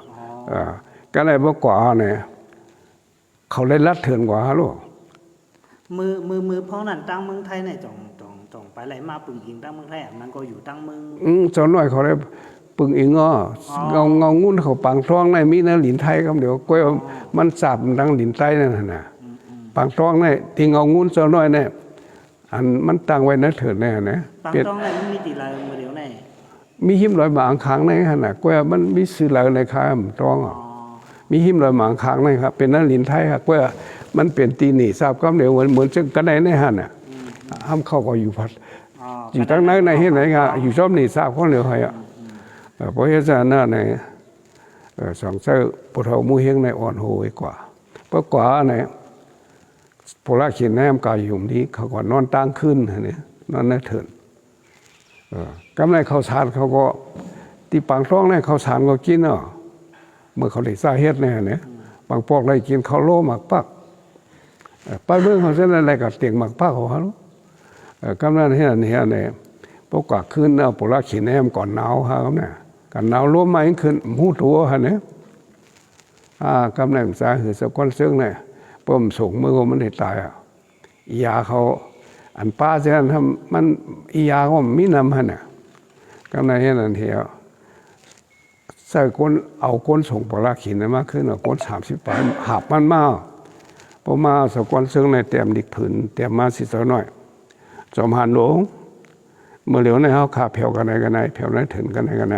ก็เลยบอกกว่าเนี่ยเขาเล่นลัดเถื่อนกว่าฮะลูกมือเพราะนั้นตั้งเมืองไทยในจ่องไปไหลมาปึงอิงตั้งเมืองไทยมันก็อยู่ตั้งเมืองจนหน่อยเขาได้ปึงอิงเงางุ่นเขาปังท้องในมีนะหลินไทยครับเดี๋ยวก้อยมันสับดังหลินใต้นั่นน่ะปังท้องในที่เงางุ่นจนหน่อยเนี่ยอันมันตั้งไว้นะเถิดแน่นะปังท้องในมันมีตีลายมือเดียวในมีหิมลอยหมางค้างในขนาดก้อยมันมีสื่อลายในค้ามท้องมีหิมลอยหมางค้างในครับเป็นนั่นหลินไทยครับก้อยมันเป็นตีหนีทราบก็เดี๋ยวเหมือนจึงกันในในหันน่ะห้ามเข้าก็อยู่พัดอยู่ตั้งในที่ไหนครับอยู่ชอบหนีทราบข้อเหนือใครเพราะเหตุนั้นในสองเจ้าปทมูเฮงในอ่อนโหยกว่าเพราะกว่าในโพลาขีนแนมกายอยู่นี้เขาก็นอนตั้งขึ้นนี่นอนนั่งเถินกำไรข้าวสารเขาก็ที่ปังท้องในข้าวสารก็กินเนาะเมื่อเขาได้สาเหตุเนี่ยบางพวกได้กินข้าวโลหมักปักป้าเรื่องเขาเส้นอะไรกับเตียงหมักปักเขาฮะลูกกำไรที่นั่นเนี่ยพวกกว่าขึ้นเอาโพลาขีนแนมก่อนหนาวฮะครับเนี่ยกันหนาวร่วมมาอีกขึ้นหูตัวฮะเนี่ยกำไรสาเหตุสก้อนซึ่งเนี่ยป้อมส่งเมื่อมันได้ตายยาเขาอันป้าเสียทำมันยาก็มีนำฮะเนี่ยกำไรที่นั่นเหี่ยวใส่ก้นเอาก้นส่งโพลาขีนมากขึ้นเอาก้น30 ปอนด์หับมันมาพอมาสก้อนซึ่งในเตรียมดิกผืนเตรียมมาสิสักหน่อยจอมหันหลวงเมื่อเหลียวในเขาขาเผียวกันไหนเผียวไหนถึงกันไหน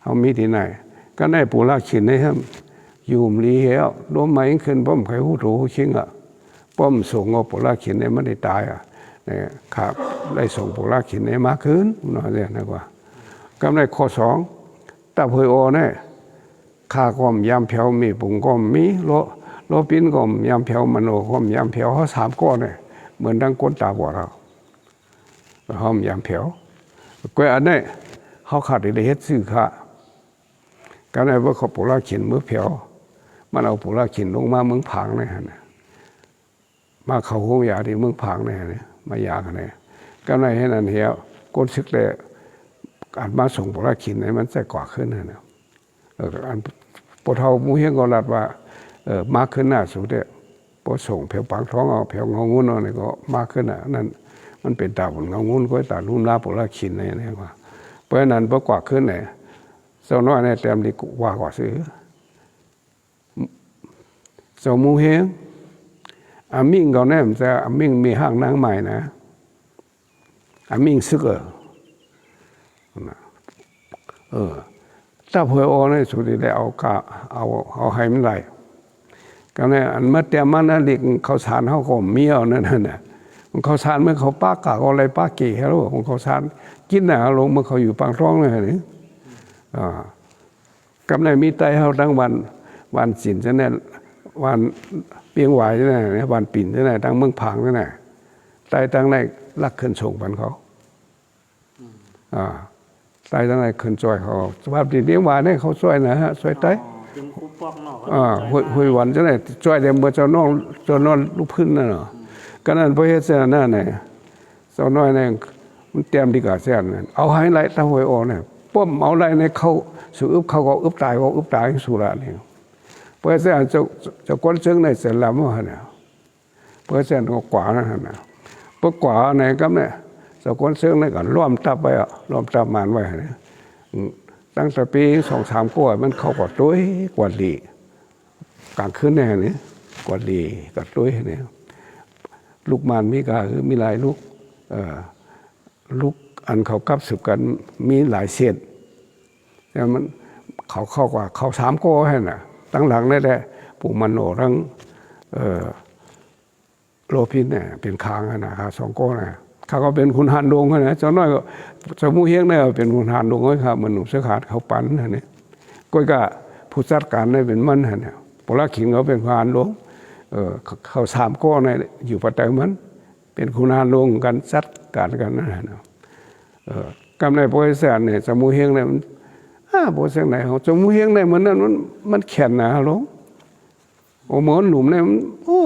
เขามีที่ไหนก็ได้ปูลาขินในครับอยู่ลีเหี้ยวล้มไม้ขึ้นป้อมไข่หูถูชิงป้อมส่งเอาปูลาขินในไม่ได้ตายเนี่ยขาได้ส่งปูลาขินในมาขึ้นน่าเรียนนะกว่าก็ได้ข้อ2ตาเพยโอเนี่ยข้าก้มยามเผียวมีปุ่งก้มมีโลปิ้นก้มยามเผียวมโนก้มยามเผียวเขา3 ก้อนเนี่ยเหมือนดังก้นตาบอดเราห้อมยามเผียวก็อันนี้เขาขาดได้เฮ็ดซื้อค่าการไหนว่าเขาปูลาขินมือเผียวมันเอาปูลาขินลงมาเมืองผางเนี่ยนะมาเขาห้องยาที่เมืองผางเนี่ยมายากันเนี่ยการไหนให้นั่นเหี้ยวก้นซึกเลยการมาส่งปูลาขินเนี่ยมันจะกว่าขึ้นนะอันปทมูเฮงก็รัดว่ามาขึ้นหน้าสุดเนี่ยพอส่งเผียวปางท้องเอาเผียวงงุ่นเอาเนี่ยก็มาขึ้นนั่นมันเป็นตาผลงงุ่นก็ตาลุ่มลาปูลาขินเนี่ยว่าเพราะนั้นพอกว่าขึ้นเนี่ยเจ้าน้อยในเต็มดีกว่าซื้อเจ้ามูเฮงอามิ่งก็แน่มจะอามิ่งมีห้างนางใหม่นะอามิ่งซึกถ้าเพื่อโอในสุดที่ได้เอาให้มันไหลก็เนี่ยอันเมื่อเตรียมมันนั่นเด็กเขาสารเขาก็มีเอานั่นน่ะมันเขาสารเมื่อเขาป้ากะอะไรป้าเกี่ยวของเขาสารกินน่ะลงเมื่อเขาอยู่ปางท้องเลยนี่กำไรมีไตเขาทั้งวันสินใช่ไหมวันเปียงหวายใช่ไหมวันปิ่นใช่ไหมทั้งเมืองผางใช่ไหมไตทั้งในลักขึ้นส่งบันเขาไตทั้งในขึ้นช่วยเขาสภาพที่เลี้ยงหวายเนี่ยเขาช่วยนะฮะช่วยไตเป็นคู่ปอกเนาะหุยวันใช่ไหมช่วยเดี๋ยวเมื่อเจ้าน้องลูกพื้นนั่นเนาะก็นั่นเพราะเหตุนั่นเนี่ยเจ้าน้อยเนี่ยมันเตรียมดีกว่าเสียนั่นเอาให้ไรตาหวยออกเนี่ยป้อมเอาไรในเขาสู่อึบเขาก็อึบตายก็อึบตายสู่ละนี่เพราะฉะนั้นจะก้นเชิงในเสร็จแล้วมั้งเนี่ยเพราะฉะนั้นก็กว่านั่นนะเพราะกว่าในก็เนี่ยจะก้นเชิงในก่อนล้อมตับไปล้อมตับมันไว้เนี่ยตั้งแต่ปี2-3 กว่ามันเขาก็ตุ้ยกว่าดีกลางคืนแน่เนี่ยกว่าดีก็ตุ้ยเนี่ยลูกมันมีกาคือมีหลายลูกอันเขากับสืบกันมีหลายเศษแต่มันเขาเข้ากว่าเขา3 ก้อให้น่ะตั้งหลังได้แหละปู่มันโหทั้งโลพินเนี่ยเป็นค้างนะครับ2 ก้อนะเขาก็เป็นคุณฮันดงนะเจ้าน้อยก็เจ้ามูเฮงเนี่ยเป็นคุณฮันดงเลยครับมันหนุ่มเสื้อขาดเขาปั้นเนี่ยก้อยก็ผู้จัดการได้เป็นมันเนี่ยโพลาขินเขาเป็นคุณฮันดงเขา3 ก้อเนี่ยอยู่ปัตตานีมันเป็นคุณฮันดงกันจัดการกันนั่นนะกำไรโปรเซสเนี่ยสมูเฮงเนี่ยมัน บ่เสียงไหนเขาจมูกเฮียงได้เหมือนนั้นมันแข็งนะหลงโอ้หมอนหนุ่มเนี่ยโอ้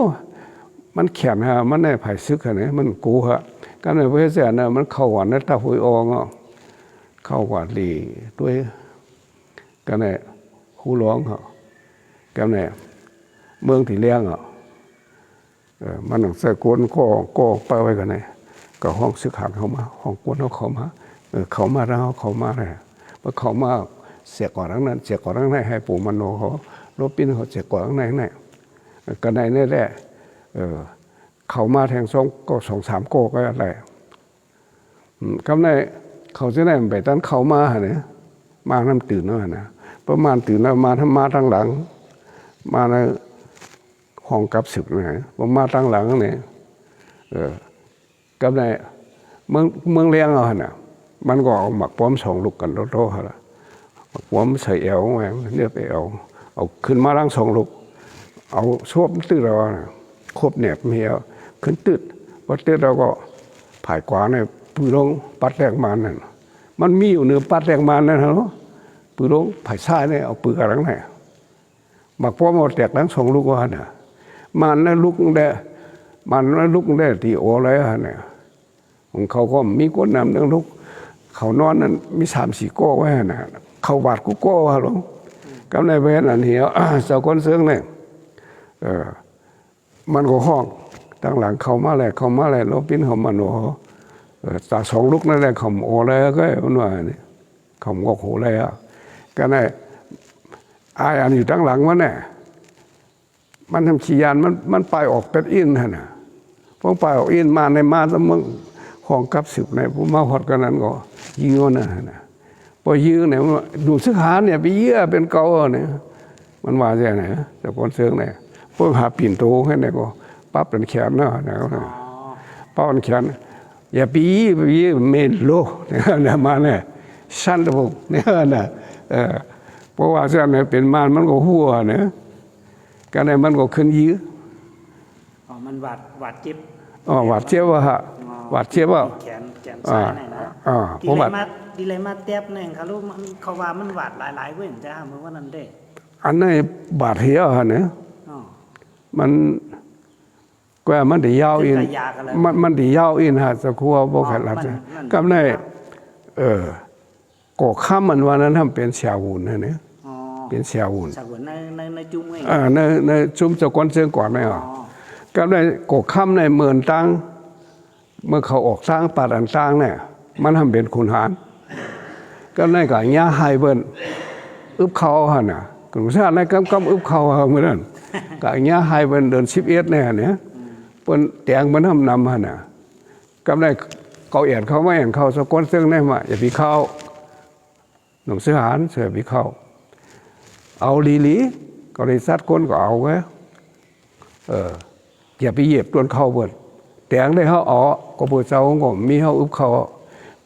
มันแข็งฮะมันได้ไผซึกฮะเนี่ยมันกูฮะกันในประเทศน่ะมันเข้าหวานนะตาหุยอองอ่ะเข้าหวานลีด้วยกันในฮู้ร้องเหรอกันในเมืองที่เลี้ยงอ่ะมันใส่กวนก็ไปไว้กันไหนก็ห้องซึกหันเข้ามาห้องกวนเขามาเขามาแล้วเขามาเลยพอเขามาเสียก่อนทั้งนั้นเสียก่อนทั้งนั้นให้ปู่มโนเขาลบปิ้นเขาเสียก่อนทั้งนั้นกันในนี่แหละเขามาแทงก็2-3ก็อะไรกำในเขาจะได้ไปตั้งเขามาเนี่ยมาทำตื่นแล้วนะประมาณตื่นแล้วมาทำมาทางหลังมาในห้องกับศึกนะผมมาทางหลังเนี่ยกำในเมืองเลี้ยงเอาเนี่ยมันก็เอาหมักป้อม2 ลูกกันโตๆละหมักป้อมใส่เอวแหวงเนี่ยไปเอาขึ้นมาล้าง2 ลูกเอาชวบตื้อเราครบเนี่ยมีเอาขึ้นตืดพอตืดเราก็ผ่ายกวาเนี่ยปืนลงปัดแรงมันนั่นมันมีอยู่เนื้อปัดแรงมันนั่นเหรอปืนลงผ่ายซ้ายเนี่ยเอาปืนกระลังไหนหมักป้อมเอาแตกล้าง2 ลูกว่าเนี่ยมันแล้วลูกได้มันแล้วลูกได้ตีโออะไรเนี่ยของเขาก็มีก้นน้ำเรื่องลูกเขานอนนั้นมี3-4 ก้อไว้นะเขาบาดกูก้อว่าหรอกำในเวรอันเหี้ยสาวคนเสื่องเนี่ยมันก็ห้องตั้งหลังเขามาแหละลบปิ้นเขามาโนตา2 ลูกนั่นแหละเขาโอเลยก็มันว่านี่เขาก็โหเลยอ่ะก็ได้อายอันอยู่ตั้งหลังมันเนี่ยมันทำขี้ยานมันไปออกเป็นอินนะพวกไปออกอินมาในมาสมึงห้องกับศึกในผู้มาฮอดกันนั้นก็ยื้อนะพอยื้อเนี่ยดูซึกหาเนี่ยไปเยื่อเป็นเก่าเนี่ยมันว่าใช่ไหนแต่คนเสื่องเนี่ยพวกหาปิ่นโตให้เนี่ยก็ปั๊บเป็นแขนนะปั๊บเป็นแขนอย่าปีเมนโลเนี่ยมาเนี่ยสั้นตะบุกเนี่ยนะเพราะว่าเสื่องเนี่ยเป็นมันก็หัวเนี่ยกันเนี่ยมันก็ขึ้นยื้อมันหวาดเจ็บหวาดเจ็บว่าหวาดเจ็บว่าแขนซ้ายไหนนะดีเลยมาเต็บเนี่ยเขาว่ามันหวาดหลายๆเว้ยจ้าเมื่อวันนั้นเด้อันนี้บาดเหี่ยวเนี่ยมันก็มันได้ยาวอินมันได้ยาวอินฮะจะครัวบ่ขัดหลับกำในก่อข้ามมันวันนั้นทำเป็นเสียวุ่นเนี่ยเป็นเสียวุ่นในจุ้มเองในจุ้มจะก้นเชิงก่อนไหมอ่ะก็ได้ก่อข้ามในเมืองตั้งเมื่อเขาออกสร้างป่าอันตั้งเนี่ยมันทำเป็นขุนหารก็ได้กับย่าไฮเบิ้ลอึบเขาฮะน่ะกลุ่มชาติในกำอึบเขาเหมือนนั้นกับย่าไฮเบิ้ลเดิน11เนี่ยเปิ้นแตงมันทำนำฮะน่ะก็ได้เขาเอ็นเขาไม่เอ็นเขาสก้นเชิงได้มาอย่าพี่เข้าหนุ่มเสือหานเสือพี่เข้าเอาลีก็เลยซัดก้นก็เอาไว้อย่าไปเหยียบต้นเข้าเบิดแต่งได้เขาก็เปิดเจ้าก็มีเขาอึบเขา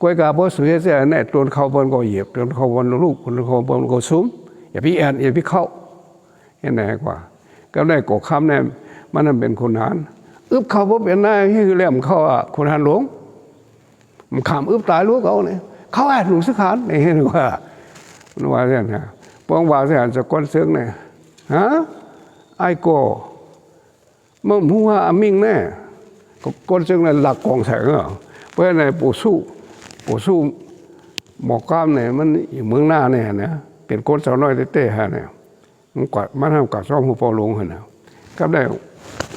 ก้อยกาบ่สวยเสียเนี่ยต้นเข้าเบิดก็เหยียบต้นเข้าเบิดลูกต้นเข้าเบิดก็ซุ้มอย่าไปแอนอย่าไปเข้าเห็นไหนกว่าก็ได้กดคำเนี่ยมันเป็นคนหารอึบเข้าบ่เป็นหน้าที่คือเล่มเข้าคนหารหลวงมันขามอึบตายลูกเขาเนี่ยเขาแอบหนุ่มสักขานนี่เห็นว่ามันว่าอย่างนี้ป้องว่าเสียจะก้นเสืองเนี่ยฮะไอ้โก้มันหัวอามิงแน่ก้นเสืองเนี่ยหลักกองแสงเพราะในปู่สู้หมอกล้ามเนี่ยมันอยู่เมืองหน้าเนี่ยนะเป็นก้นสาวน้อยเต้ๆฮะเนี่ยมันกว่ามันทำกับซ่อมหัวปอลงฮะนะก็ได้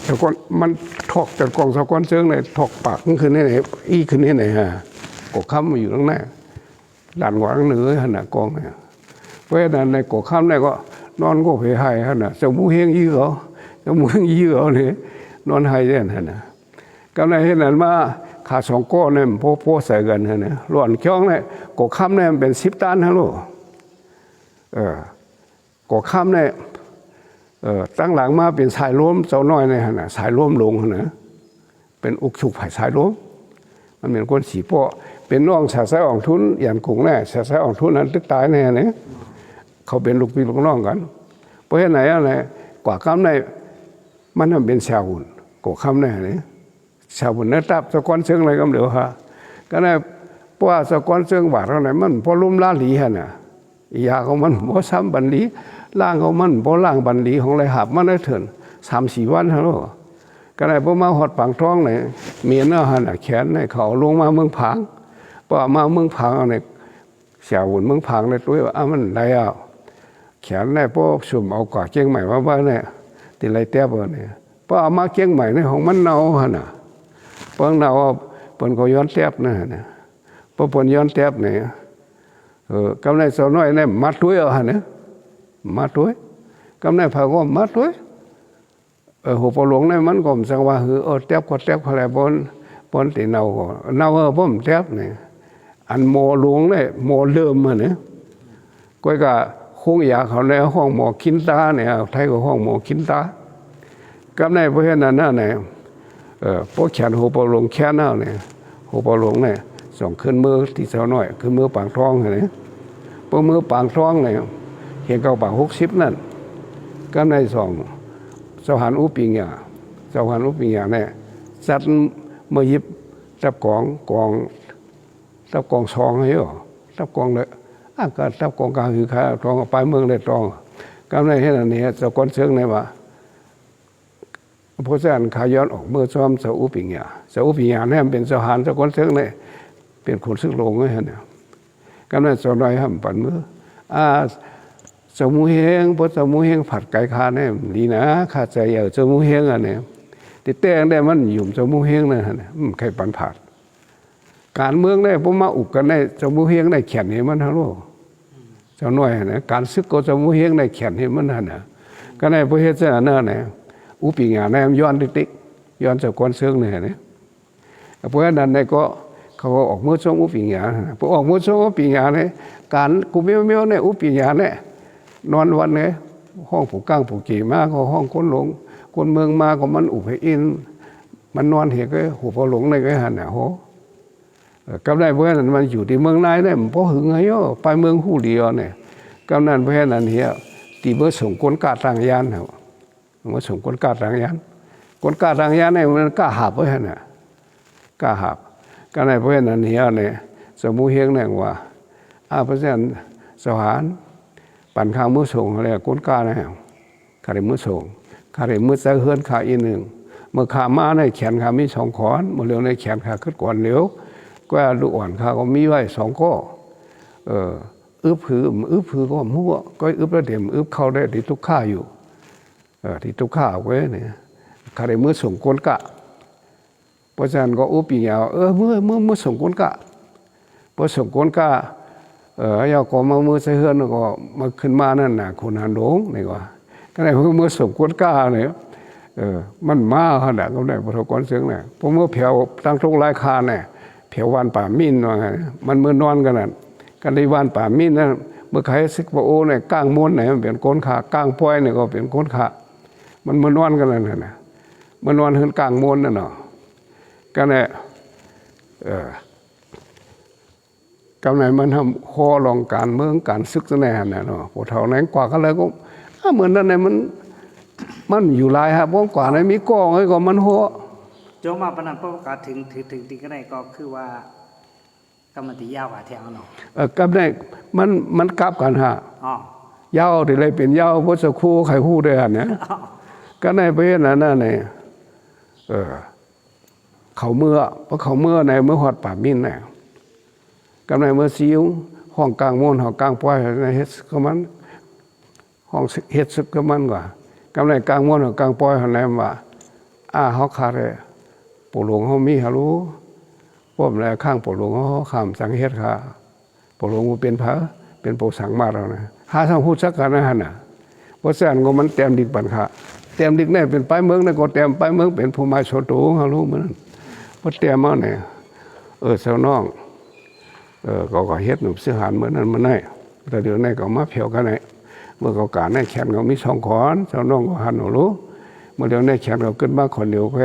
แต่ก้นมันถกจากกองสาวก้นเสืองเนี่ยถกปากมันคือนี่ไหนอีคือนี่ไหนฮะกดค้ำมาอยู่ตรงหน้าด่านหวังเหนือฮะนะกองเนี่ยเพราะฉะนั้นในกดค้ำเนี่ยก็นอนก็เพยให้ฮะนะจะมูเฮงยี่เหรอจะมูเฮงยี่เหรอเนี่ยนอนให้เนี่ยฮะนะก็ในเห็นนั้นมาขา2 ก้อนเนี่ยโพใส่กันฮะนะหล่อนช่องเนี่ยกดค้ำเนี่ยเป็น10 ตันฮะลูกกดค้ำเนี่ยตั้งหลังมาเป็นสายล้มเจ้าน้อยเนี่ยฮะนะสายล้มลงฮะนะเป็นอุกฉุกไผ่สายล้มมันเป็นคนสีโป้เป็นน้องสาสายอ่องทุนอย่างกรุงแน่สาสายอ่องทุนนั้นตึกตายแน่เนี่ยเขาเป็นลูกพี่ลูกน้องกันเพราะฉะนั้นไหนอะไรกว่าคำในมันทำเป็นชาวหุ่นกว่าคำในเนี่ยชาวหุ่นนั่นตับสะก้อนเชิงอะไรก็เดี๋ยวฮะก็ได้เพราะว่าสะก้อนเชิงบาดเท่าไหร่มันพอลุ่มล้าหลีฮะน่ะ ยาของมันบ่ซ้ำบันลีล่างของมันบ่ล่างบันลีของไรหับมันได้เถิน3-4 วันเท่านั้นก็ได้พอมาหอดปางท้องเนี่ยเมียนเอาหันแขนในเขาลงมาเมืองผางพอมาเมืองผางเอาเนี่ยเสียหุ่นเมืองผางในตัวว่ามันไรอ่ะแขนในพวกสุ่มเอากว่าเจียงใหม่ว่าเนี่ยติไรเตี้ยบ่เนี่ยพอเอามาเจียงใหม่ในของมันเน่าหันน่ะเปิ้งเน่าเปิ้นก็ย้อนเตี้ยนะเนี่ยพอเปิ้นย้อนเตี้ยเนี่ยกำไรสาวน้อยเนี่ยมัดด้วยเอาหันเนี่ยมัดด้วยกำไรพาก็มัดด้วยหัวปลวงเนี่ยมันก็สังว่าเตี้ยก็เตี้ยอะไรบนตีเน่าก็เน่าพ่อมเตี้ยเนี่ยอันโมหลวงเนี่ยโมเดิมมาเนี่ยก็คงอยากเขาในห้องหมอคินตาเนี่ยไทยก็ห้องหมอคินตากำไรเพราะฉะนั้นน่ะเนี่ยพวกแขนหัวปลวงแขนเอาเนี่ยหัวปลวงเนี่ยส่งขึ้นมือที่เสาหน่อยขึ้นมือปางท้องเนี่ยพอมือปางท้องเนี่ยเห็นเก่าปาง60นั่นกำไรส่งสหันอุปิงยาสหันอุปิงยาเนี่ยจัดมายิบจับกองจับกองซองให้หรอจับกองเลยก็จับกองกลางคือข้าตองไปเมืองเลยตองกำไรให้นั่นเนี่ยสกอนเชิงเนี่ยว่าพระเจ้าขาย้อนออกเมื่อซ้อมสอุปิงยาเนี่ยเป็นสหันสกอนเชิงเนี่ยเป็นคนซึ่งลงเลยเนี่ยกำไรสอนไรห้ามปั่นมือสมุเฮงพอสมุเฮงผัดไก่คาเนี่ยดีนะข้าใจใหญ่สมุเฮงอ่ะเนี่ยติดแต่งได้มันอยู่สมุเฮงนะเนี่ยใครปันผัดการเมืองได้พอมาอุกกันได้สมุเฮงได้แข่งเห็นมันทั้งโลกเจ้าหน่อยนะการซึกก็สมุเฮงได้แข่งเห็นมันนะก็ในประเทศเจ้าหน้าเนี่ยอุปิงานเนี่ยย้อนติ๊กย้อนจากก้อนเชิงเนี่ยเพราะฉะนั้นในก็เขาออกมือส่งอุปิงานพอออกมือส่งอุปิงานเนี่ยการกูไม่เนี่ยอุปิงานเนี่ยนอนวันเนี่ยห้องผูกก้างผูกกี่มาก็ห้องคนหลงคนเมืองมาก็มันอุบให้อินมันนอนเห็นก็หัวพอหลงในก็หันเนี่ยโหกำไรเพราะนั้นมันอยู่ที่เมืองนายเนี่ยเพราะหึงไงย่อไปเมืองหูเดียวเนี่ยกำนั้นเพราะนั้นเหี้ยตีเบอร์ส่งคนกาต่างยานเหรอมาส่งคนกาต่างยานคนกาต่างยานเนี่ยมันกล้าหาบเพราะนั้นเนี่ยกล้าหาบกำไรเพราะนั้นเหี้ยเนี่ยสมุเฮงเนี่ยว่าเพราะฉะนั้นสวรรค์ปั่นข้าวมือส่งอะไรก้นกาเนี่ยขาเรมือส่งขาเรมือใส่เฮือนขาอีกหนึ่งเมื่อขามาในแขนขามี2 ขอนเมื่อเร็วในแขนขาขึ้นก่อนเร็วก็ลูกอ่อนขาก็มีไว้2 ข้ออึบผือก็มั่วก็อึบแล้วเดี๋ยวอึบเข้าได้ที่ทุกข้าอยู่ที่ทุกข้าไว้เนี่ยขาเรมือส่งก้นกะเพราะฉะนั้นก็อุปิยาวเมื่อส่งก้นกะพอส่งก้นกะยาก็มามือใส่เฮือนก็มาขึ้นมานั่นน่ะคนหันหลงนี่ว่าก็ได้เมื่อสมควรกล้าเนี่ยมันมาขนาดก็ได้พระกรเสียงเนี่ยพอเมื่อเผียวตั้งทุกรายคาเนี่ยเผียววันป่ามิ้นว่าไงมันเมื่อนอนกันนั่นกันในวันป่ามิ้นนั่นเมื่อใครซึกว่าโอ้เนี่ยก้างม้วนเนี่ยมันเป็นก้นขาก้างป้อยเนี่ยก็เป็นก้นขามันเมื่อนอนกันนั่นน่ะเมื่อนอนเฮือนก้างม้วนนั่นเนาะก็เนี่ยกำไรมันทำคอลองการเมืองการศึกษาแน่เนี่ยเนาะพอเท่านั้นกว่าก็เลยก็เหมือนนั่นเนี่ยมันอยู่ลายฮะเพราะกว่านั้นมีกองไอ้ก็มันหัวโจมาปนันประกาศถึงติก็ได้ก็คือว่ากำมันตียาวกว่าแถวเนาะกำไรมันกลับกันฮะยาวที่เลยเป็นยาวเพราะสักคู่ใครคู่ได้อันเนี้ยก็ในประเทศนั้นเนี่ยเขาเมื่อเพราะเขาเมื่อในเมื่อหอดป่ามิ้นเนี่ยกำไรเมื่อซิวห้องกลางม้วนห้องกลางป้อยในเฮ็ดก็มันห้องเฮ็ดซึกก็มันกว่ากำไรกลางม้วนห้องกลางป้อยหันแหลมว่าเฮาขาดเลยปู่หลวงเฮามีหารู้พวกแล้วข้างปู่หลวงเฮาข้ามสังเฮ็ดค่ะปู่หลวงเป็นพระเป็นปู่สังมาแล้วนะหาทางพูดสักกันนะหั่นน่ะเพราะฉะนั้นก็มันเต็มดิกปันค่ะเต็มดิกได้เป็นไปเมืองได้ก็เต็มไปเมืองเป็นผู้มาโชตูเฮารู้เหมือนนั้นบ่เต็มมาเนี่ยเสาน้องก็เฮ็ดหนุ่มซื้อหารเหมือนนั้นมันได้แต่เดี๋ยวนี้ก็มาเผียวกันไหนเมื่อเขาการในแขนเขามี2 ขอนเจ้าน้องก็หันหนูรู้เมื่อเดี๋ยวนี้แขนเขาขึ้นมาคนเดียวก็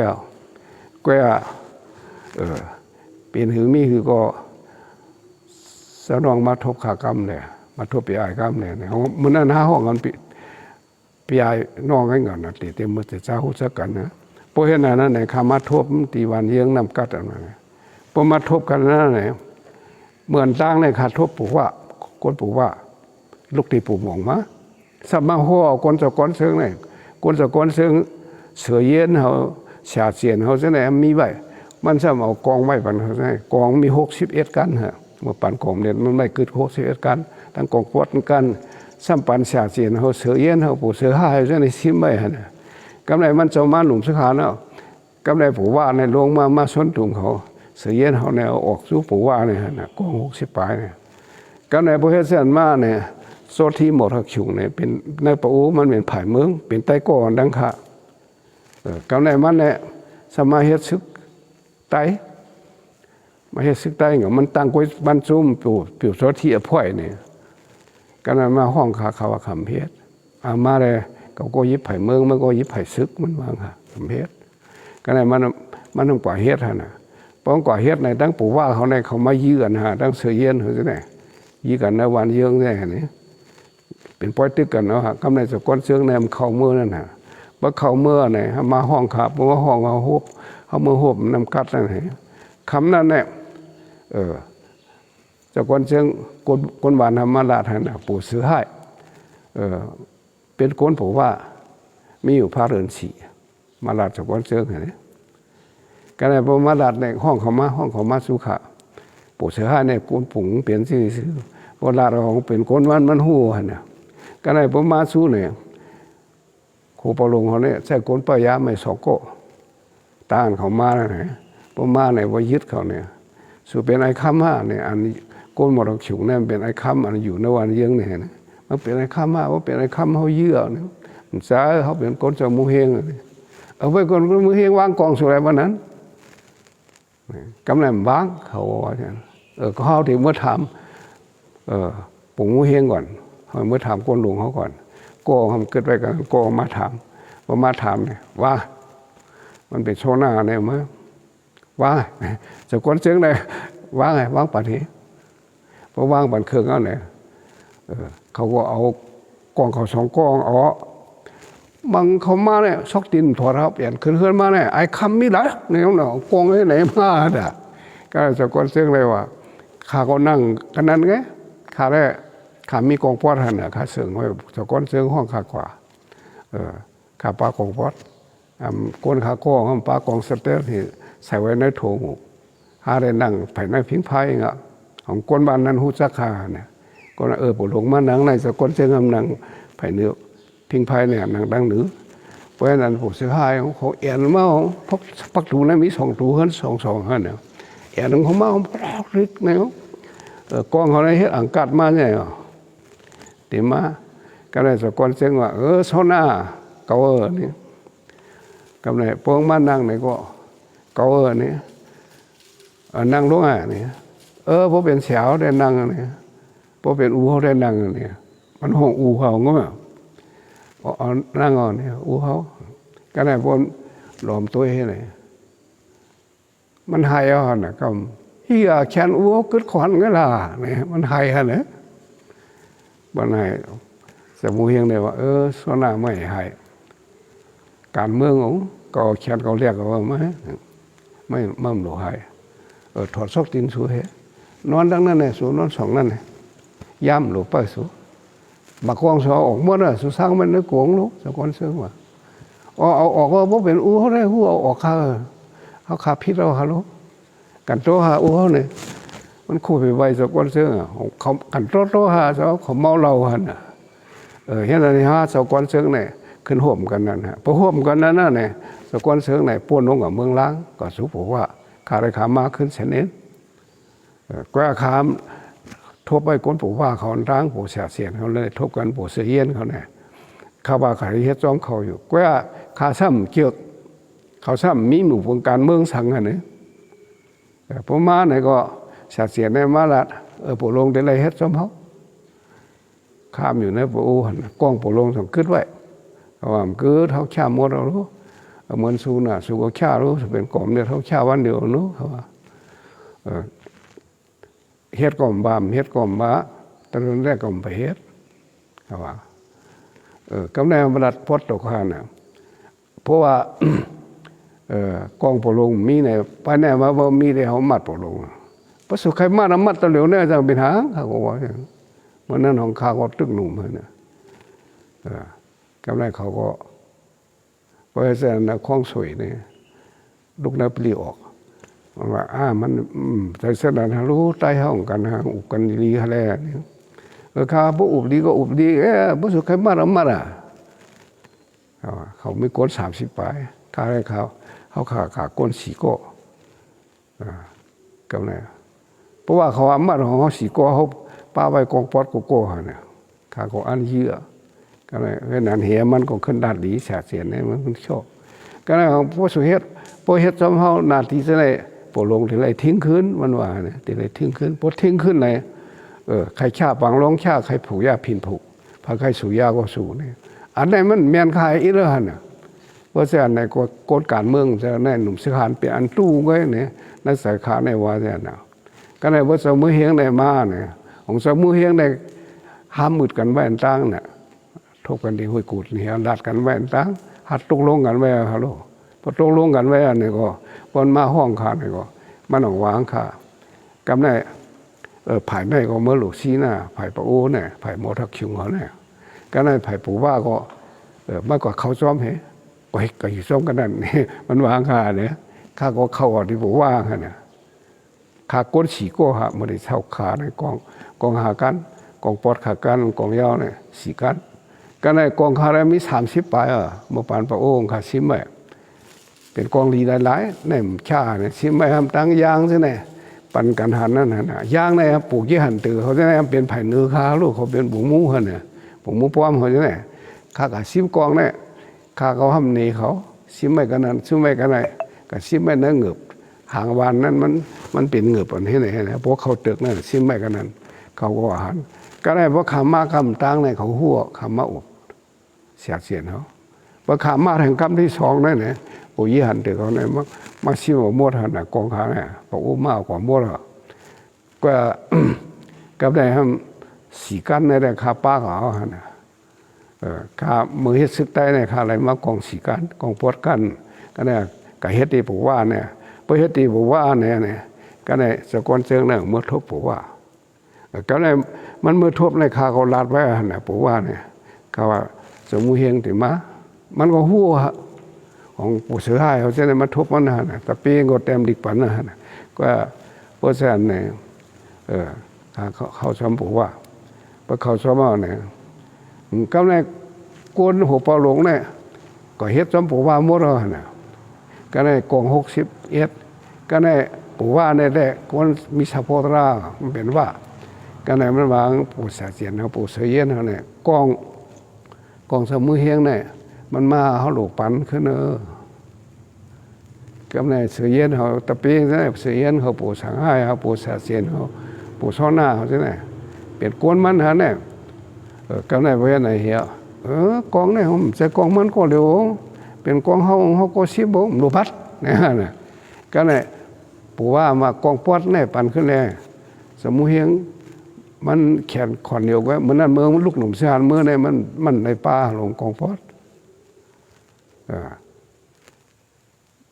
เป็นหือมีคือก็เจ้าน้องมาทบขากรรมเนี่ยมาทบปีอายกรรมเนี่ยมันนั่นหาห้องกันปีอายน้องให้เงินนะตีเต็มมือแต่เจ้าหูสักกันนะเพราะเห็นนั้นไหนขามาทบตีวันเยื้องนำกัดอะไรพอมาทบกันนั่นไหนเหมือนตั้งในขาดทบปลูกว่าคนปลูกว่า ลูกที่ปู่หมองมาสมาหัวคนจะก้อนเชิงไหนคนจะก้อนเชิงเสือเย็นเขาชาเสียนเขาจะไหนมีไว้มันจะเอากองไว้ปันเขาจะกองมี61กันฮะเมื่อปันกองเนี่ยมันไม่เกิด61กันตั้งกองปวดกันสัมปันชาเสียนเขาเสือเย็นเขาปู่เสือห้าเขาจะไหนซิมไว้ฮะนะกำไรมันจะมาหนุ่มสักขาเนาะกำไรปู่ว่าในลงมาส้นถุงเขาเสือเย็นเขาเนี่ยออกสู้ปู่ว่าเนี่ยฮะนะกอง60ปลายเนี่ยกำไรพวกเฮ็ดเส้นมาเนี่ยโซที่หมดหักฉุงเนี่ยเป็นในปะอูมันเป็นผายเมืองเป็นใต้ก่อนดังค่ะกำไรมันเนี่ยสมาเฮ็ดซึกไตมาเฮ็ดซึกไตเงามันตั้งไว้บ้านซุ่มปิวโซที่อภัยเนี่ยกันมาห้องขาเขาว่าคำเพชรมาเลยเขาก็ยิบไผ่เมืองมันก็ยิบไผ่ซึกมันวางค่ะคำเพชรกันมันต้องกว่าเฮ็ดฮะนะป้องกว่าเฮ็ดในตั้งปู่ว่าเขาในเขามายื้อกันฮะตั้งเสือเย็นเขาจะไหนยื้อกันในวันเยื้องเนี่ยนี่เป็นป้อยตึกกันเนาะฮะกำไรสก้อนเชืองในมันเข้าเมื่อนั่นฮะว่าเข้าเมื่อไหนมาห้องขับมาห้องเอาฮบเขาเมื่อฮบนำกัดนั่นไงคำนั้นเนี่ยสก้อนเชืองก้นหวานธรรมราชนะปู่ซื้อให้เป็นก้นผมว่ามีอยู่พระเรือนสีมาลาดสก้อนเชืองเห็นไหมกันในพอมาลาดในห้องเขามาสุขะปู่ซื้อให้ในก้นผงเปลี่ยนชื่อซื้อพอลาดของเป็นก้นมันหู้เนี่ยกันในพอมาสู้เนี่ยครูปลงเขาเนี่ยใส่ก้นปะยาไม่สอกก็ต้านเขามาแล้วเนี่ยพอมาเนี่ยว่ายึดเขาเนี่ยสู้เป็นไอ้ข้ามห้าเนี่ยอันก้นหมดเราฉุงเนี่ยเป็นไอ้ข้ามอันอยู่ในวันเยื้องเนี่ยนะมันเป็นไอ้ข้ามห้าว่าเป็นไอ้ข้ามเขาเยื่อเนี่ยมันซ้ายเขาเป็นก้นจะมูเฮงเอาไปก้นมูเฮงวางกองสุไรวันนั้นกำลังบ้างเขาว่าอย่างก็เขาถึงเมื่อถามปู่มูเฮงก่อนเมื่อถามก้นหลวงเขาก่อนก็ทำเกิดไปกันก็มาถามว่ามาถามเนี่ยว่ามันเป็นโชน่าเนี่ยมั้ยว่าจะก้นเชิงเลยว่าไงว่างปัดนี้พอว่างปัดเครื่องเอาเนี่ยเขาก็เอากองเขา2กองบางเขามาเนี่ยซอกตินถอดเขาเปลี่ยนขึ้นมาเนี่ยไอ้คำมีหลายเนี่ยเนาะกองไหนมาด่ะก็จะก้นเชิงเลยว่าข้าก็นั่งกันนั้นไงข้าได้ข้ามีกองปอดหันน่ะข้าเสื่องไว้จะก้นเชิงห้องข้ากว่าข้าปลากองปอดก้นข้าก้องปลากองสเตอร์ที่ใส่ไว้ในโถงหาได้นั่งภายในพิงไพ่เงาของก้นบ้านนั้นหูจักขาเนี่ยก็ปู่หลวงมานั่งในจะก้นเชิงนั่งภายเนื้อพิงไพ่เนี่ยนั่งดังหรือเพราะฉะนั้นปู่เสียหายเขาเอ็นมาพกปักตูนั้นมี2ตูขึ้น2ฮะเนี่ยเอ็นของมาของปลอกริกเนี่ยกองเขาในเฮ็ดอังกัดมาเนี่ยตีมาก็เลยสก้อนเชิงว่าโซน่าเกานี่กำไรพวกมานั่งเนี่ยก็เกานี่นั่งลงนี่พอเป็นแถวได้นั่งนี่พอเป็นอูเขาได้นั่งนี่มันห้องอูเขาก็แบบนั่งนี่อูเขาก็ได้พวกหลอมตัวให้เลยมันหายอ่ะนะก็ที่แขนอูเขากึดขวัญก็ล่ะนี่มันหายฮะเนี่ยบันหายสมุเฮงเลยว่าโซน่าไม่หายการเมืองของก็แขนเขาเรียกว่าไม่หลหายถอดซอกตินสู้เหนอนดังนั้นเนี่ยสู้นอน2นั่นเนี่ยย่ำหลไปสู้บักกองสอออกหมดเลยสู้สร้างมันในกวงลูกสะก้อนเสื่อมว่าเอาออกว่าพวกเป็นอู้เขาได้หูเอาออกเขาขาพิษเราฮะลูกกันโตหาอู้เขาเนี่ยมันคู่ไปไว้สะก้อนเสื่อมเขากันโตหาเขาเมาเหล้าหันเห็นอะไรฮะสะก้อนเสื่อมเนี่ยขึ้นห่วมกันนั่นฮะพอห่วมกันนั่นเนี่ยสะก้อนเสื่อมเนี่ยป้วนลงกับเมืองล้างก็สู้ผมว่าขาได้ขามาขึ้นเสนเน้นก็ขามทบไปก้นปู่ว่าเขาร้างปู่เสียนเขาเลยทบกันปู่เสียเย็นเขาเนี่ยข้าว่าขายเฮ็ดจ้องเขาอยู่ก็ขาซ้ำเกี่ยวเขาซ้ำมีหมู่วงการเมืองสังกันเนี่ยผมมาเนี่ยก็เสียนในมาละปู่ลงได้ไรเฮ็ดจ้องเขาข้ามอยู่ในปู่หันกล้องปู่ลงส่งขึ้นไว้เขาว่ามันคือเท่าชาหมดเรารู้เหมือนสู้น่ะสู้ก็ชารู้เป็นกล่อมเนี่ยเท่าชาวันเดียวนู้เขาว่าเฮ็ดก่อมบามเฮ็ดก่อมบ้าตอนแรกก่อมไปเฮ็ดเขาว่ากำแนบรัดพดตกหานน่ะเพราะว่ากองปลงมีในไปแน่มาบ่มีได้เฮามัดปลงประสบใครมาน้ำมัดตะเหลียวเนี่ยจะเป็นหางเขาก็ว่าอย่าง วันนั้นของข้าก็ตึกหนุ่มเลยนะกำไรเขาก็บริษัทนะคล้องสวยเนี่ยลูกนับปลีออกมันว่ามันแต่เสด็จรู้ใต้ห้องกันฮะอุกันดีอะไรเนี่ยข้าผู้อุบดีก็อุบดีผู้สุขใครมาแล้วมาอ่ะเขาไม่โกน30 ปลายข้าให้เขาขาโกน4 ก็กำไรเพราะว่าเขาอามาของเขา4 ก็เขาป้าไว้กองปอดโก้ฮะเนี่ยข้าก็อันเยื่อก็เลยเพราะนั้นเหียมันก็ขึ้นด้านดีแสบเสียนเนี่ยมันชอบก็เลยของผู้สุเฮ็ดผู้เฮ็ดจำเขานาทีจะได้ปลงถึงไรทิ้งคืนมันว่าเนี่ยถึงไรทิ้งคืนพอทิ้งคืนไหนใครชาปังร้องชาใครผูกยาพินผูกพาใครสู่ยาก็สู่เนี่ยอันไหนมันเมียนคายอีเรื่องน่ะเพราะฉะนั้นในกฎการเมืองจะในหนุ่มสถานเป็นอันตู้ไว้เนี่ยในสายขาในว่าเนี่ยนะก็ในว่าสมุเฮงในมาเนี่ยของสมุเฮงในห้ามมืดกันไว้ต่างเนี่ยทบกันที่ห้วยกูดเนี่ยดัดกันไว้ต่างหัดตกลงกันไว้ฮัลโหลพอตกลงกันไว้เนี่ยก็พอมาห้องขาเนี่ยก็มันออกวางขากำไรไผ่ในก็เมื่อหลุดซีน่ะไผ่ปะโอ้เนี่ยไผ่โมทักคิงเขาเนี่ยก็ในไผ่ปู่ว่าก็มากกว่าเขาซ้อมเหรอโอ้ยก็อยู่ซ้อมกันนั่นนี่มันวางขาเนี่ยข้าก็เข้าออกที่ปู่ว่าเนี่ยขาก้น4 ก็ฮะไม่ได้เท่าขาในกองหากันกองปอดขากันกองยาวเนี่ย4 กันก็ในกองขาได้มี30 ปลายเมื่อปานปะโอ้ขาซิมแบบเป็นกองลีหลายๆในชาเนี่ยซิมไม่ทำตั้งยางใช่ไหมปันกันหันนั่นนะยางในปลูกยี่หันตือเขาจะได้เป็นไผ่เนื้อคาลูกเขาเป็นบุ๋งมูหันเนี่ยบุ๋งมูป้อมเขาจะได้ข้ากับซิมกองเนี่ยข้าเขาทำหนีเขาซิมไม่กันนั้นซิมไม่กันไหนกับซิมไม่เนื้อเงือบหางวานนั้นมันเป็นเงือบอันที่ไหนนะเพราะเขาตึกนั่นซิมไม่กันนั้นเขาก็อาหารก็ได้เพราะขามาคำตั้งในเขาหัวขามาอุบเสียเสียนเขาพอขามาถึงคำที่2นั่นเนี่ยปู่ยี่หันตือเขาเนี่ยมาซิมว่ามัวหันกองขาเนี่ยปะอุ้มมากกว่ามัวละก็กับได้ทำ4 กันในได้คาป้าเขาหันคามือเฮ็ดซึกใต้ในคาอะไรมากอง4 กันกองปวดกันก็เนี่ยกับเฮ็ดตีปู่ว่าเนี่ยพอเฮ็ดตีปู่ว่าเนี่ยก็ได้สกลเชิงเนี่ยเมื่อทบปู่ว่าก็ได้มันเมื่อทบในคาเขาลาดไว้หันน่ะปู่ว่าเนี่ยเขาว่าสมุเฮงติมามันก็หัวของปู่เสือให้เขาจะได้มาทบมันนะแต่ปีก็เต็มดิกปันนะก็เพราะฉะนั้นเนี่ยเขาชมปู่ว่าพอเขาชมเอาเนี่ยก็ในกวนหัวเปาหลงเนี่ยก็เฮ็ดชมปู่ว่าหมดแล้วนะก็ในกอง61ก็ในปู่ว่าในแรกกวนมีสะโพตรามันเป็นว่าก็ในมันวางปู่เสียนเขาปู่เสียนเขาเนี่ยกองสมุเฮงเนี่ยมันมาเขาหลกปันขึ้นกำเนิดเสียนเขาตะปีนั่นเสียนเขาปู่สังให้เขาปู่เสียนเขาปู่ซ้อนหน้าเขาใช่ไหมเปลี่ยนกวนมันฮะเนี่ยกำเนิดเวไหนเหี้ยกองเนี่ยผมใส่กองมันก็เร็วเป็นกองเขาก็ชิบดูพัดเนี่ยนะก็เนี่ยปู่ว่ามากองปอดเนี่ยปันขึ้นเลยสมุเฮงมันแขนขอนเดียวก็มันนั่นเมืองลูกหนุ่มเสียนเมืองเนี่ยมันในป่าหลงกองปอด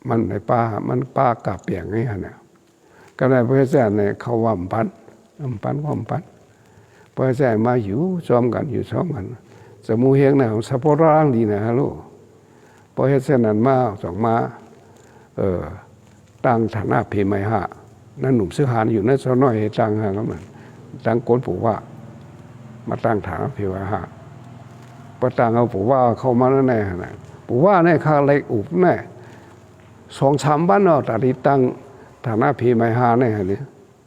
มันในป่ามันป่ากาเปียงไงฮะเนี่ยก็ได้พระเจ้าเนี่ยเขาว่าปันพระเจ้ามาอยู่ซ้อมกันสมุเฮงเนี่ยสะโพกร่างดีนะฮะลูกพระเจ้านั้นมาสองมาตั้งฐานะเพไมหะนั่นหนุ่มซื้อหานอยู่นั่นซะน้อยตั้งหาก็มันตั้งโกนปู่ว่ามาตั้งฐานะเพไมหะประตั้งเอาปู่ว่าเข้ามาแล้วแน่นะปู่ว่าในข้าเล็กอุบแน่2-3 วันเนาะตัดที่ตั้งฐานะเพไมหะเนี่ยนี่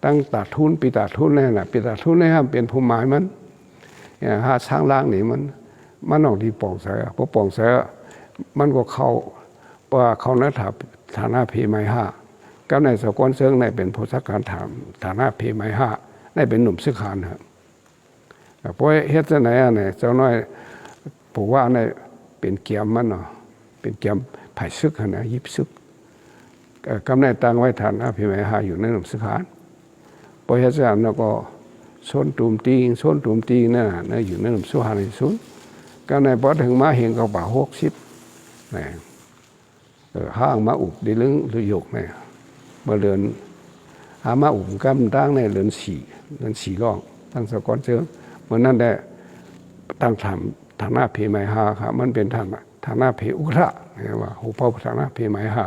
ตั้งตัดทุนปีตัดทุนเนี่ยนะปีตัดทุนเนี่ยเป็นผู้หมายมันเนี่ยหาช้างล่างนี่มันออกที่ป่องเสือพอป่องเสือมันก็เข้าว่าเขาในฐานะเพไมหะก็ในสกลเซิงในเป็นผู้สักการฐานะเพไมหะได้เป็นหนุ่มซึกหานครับเพราะเฮ็ดจะไหนเนี่ยเจ้าน้อยปู่ว่าในเป็นเกียมมันเนาะเป็นเกียมไผ่ซึกนะยิบซึกกำเนิดตั้งไว้ฐานะเพไมหะอยู่ในหนุ่มซึกหานพอเฮ็ดจะแล้วก็ส้นตุ่มตีนั่นนะอยู่ในหนุ่มซึกหานในศูนย์ก็ในพอถึงมาเห็นก็บ่า60เนี่ยห้างมาอุบดีลึงหรือหยกเนี่ยมาเดินหามาอุบกำตั้งในเดิน4ร่องตั้งสกอนเชิง เหมือนนั้นได้ตั้งฐานะเพไมหาครับมันเป็นฐานะเพอุระเนี่ยว่าหูเป่าฐานะเพไมหา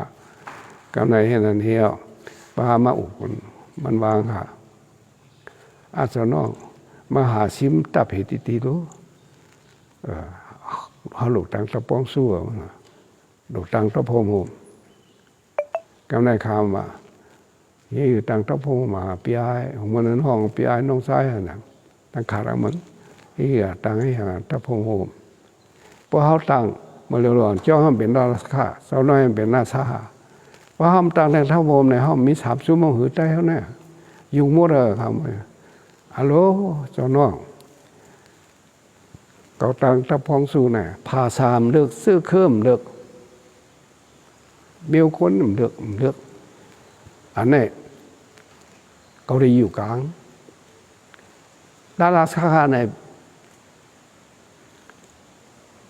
กำในเห็นนั้นเฮียวปามาอุกมันวางค่ะอาจจะน้องมหาซิมตับเหตุตีรู้เขาหลุดตังตะป้องสู้หลุดตังตะพงหูกำในคำว่านี่อยู่ตังตะพงมาปีไอของมันนั้นห้องปีไอน้องซ้ายนะตังขาดมันนี่ตังให้หาตะพงหูพอเขาตังมาเร็วๆเจ้าห้ามเป็นราชาสาวน้อยเป็นราชาพอห้ามตังในตะพงในห้องมี3 ชั่วโมงหือใจเขาเนี่ยยุ่งหมดเลยครับฮัลโหลเจ้าน้องเขาตังตะพองสู้เนี่ยพาสามเลือกซื้อเครื่องเลือกเบี้ยวคนเลือกอันนี้เกาหลีอยู่กลางดาราสาขาใน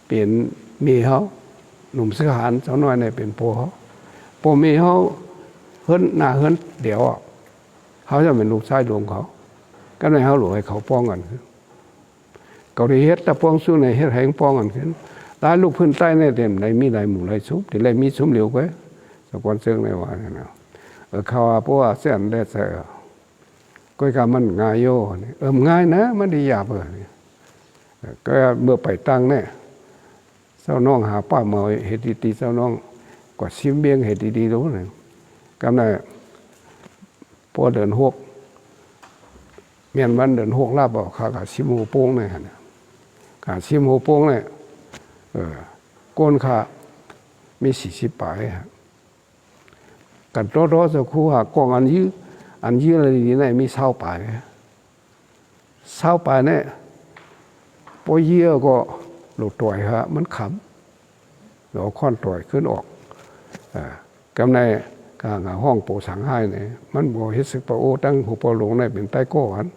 เปลี่ยนมีเขาหนุ่มเสื้อหานเจ้าน้อยในเป็นโปเขาโปมีเขาเฮิรนหน้าเฮิรนเดี๋ยวเขาจะเป็นลูกชายดวงเขาก็ในเขาหลวงให้เขาป้องกันเกาหลีเฮ็ดแต่ป้องสู้ในเฮ็ดให้ป้องกันขึ้นตายลูกพื้นใต้ในเต็มในมีหลายหมู่หลายซุปที่ไรมีซุปเหลียวไปสกอนเชิงในว่าเนี่ยนะเขาว่าเพราะว่าเส้นได้เสือก็การมันง่ายโย่ง่ายนะมันดีหยาบก็เมื่อไปตั้งเนี่ยเจ้าน้องหาป้าเมาเหตุตีเจ้าน้องกว่าซิมเบียงเหตุดีรู้เลยกำลังพอเดินหกเมียนวันเดินหกลาบบอกขาซิมหูโป้งเนี่ยขาซิมหูโป้งเนี่ยก้นขามี40 ปลายกันรอสักครู่กองอันยื้ออะไรดีเนี่ยมี20 ปลาย20 ปลายเนี่ยพอเยี่ยก็หลุดต่อยฮะมันขำเราค่อนต่อยขึ้นออกกำในกลางห้องโปสังให้เนี่ยมันบอกเฮ็ดศึกปะโอตั้งหูปอหลงในเป็นใต้ก้อน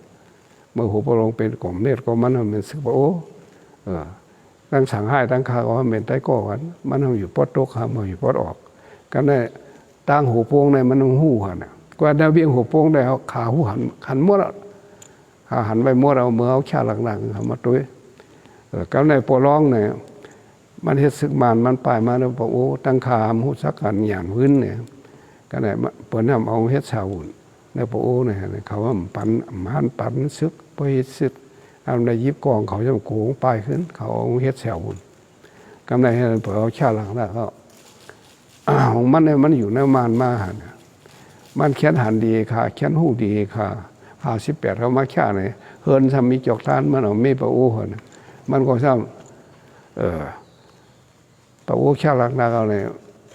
เมื่อหูปอหลงเป็นกล่อมเนตรก็มันเป็นศึกปะโอตั้งสังให้ตั้งคาก็เป็นใต้ก้อนมันอยู่ปอดโตคำมันอยู่ปอดออกกำในตั้งหูโป่งในมันหูหันกว่าได้เวียงหูโป่งได้เขาขาหูหันมั่วขาหันไปมั่วเราเมื่อเอาชาหลังๆเขามาตุ้ยกำในปอร้องเนี่ยมันเฮ็ดศึกมันไปมาแล้วบอกโอ้ตั้งคามหูสักกันหยานพื้นเนี่ยก็ไหนเปิดน้ำเอาเฮ็ดชาวอุ่นในปอโอเนี่ยเขาว่าปั่นซึกไปซึกเอาในยิบกองเขาจะโขงปลายขึ้นเขาเอาเฮ็ดชาวอุ่นกำในให้เปิดเอาชาหลังแล้วเขาของมันเนี่ยมันอยู่ในมันมาหันมันเขียนหันดีค่ะเขียนหูดีค่ะ58เขามาแค่ไหนเฮิรนทำมีจอกท่านมันเอาไม่ปะโอหันมันก็ซ้ำปะโอแค่หลักนาเขาเนี่ย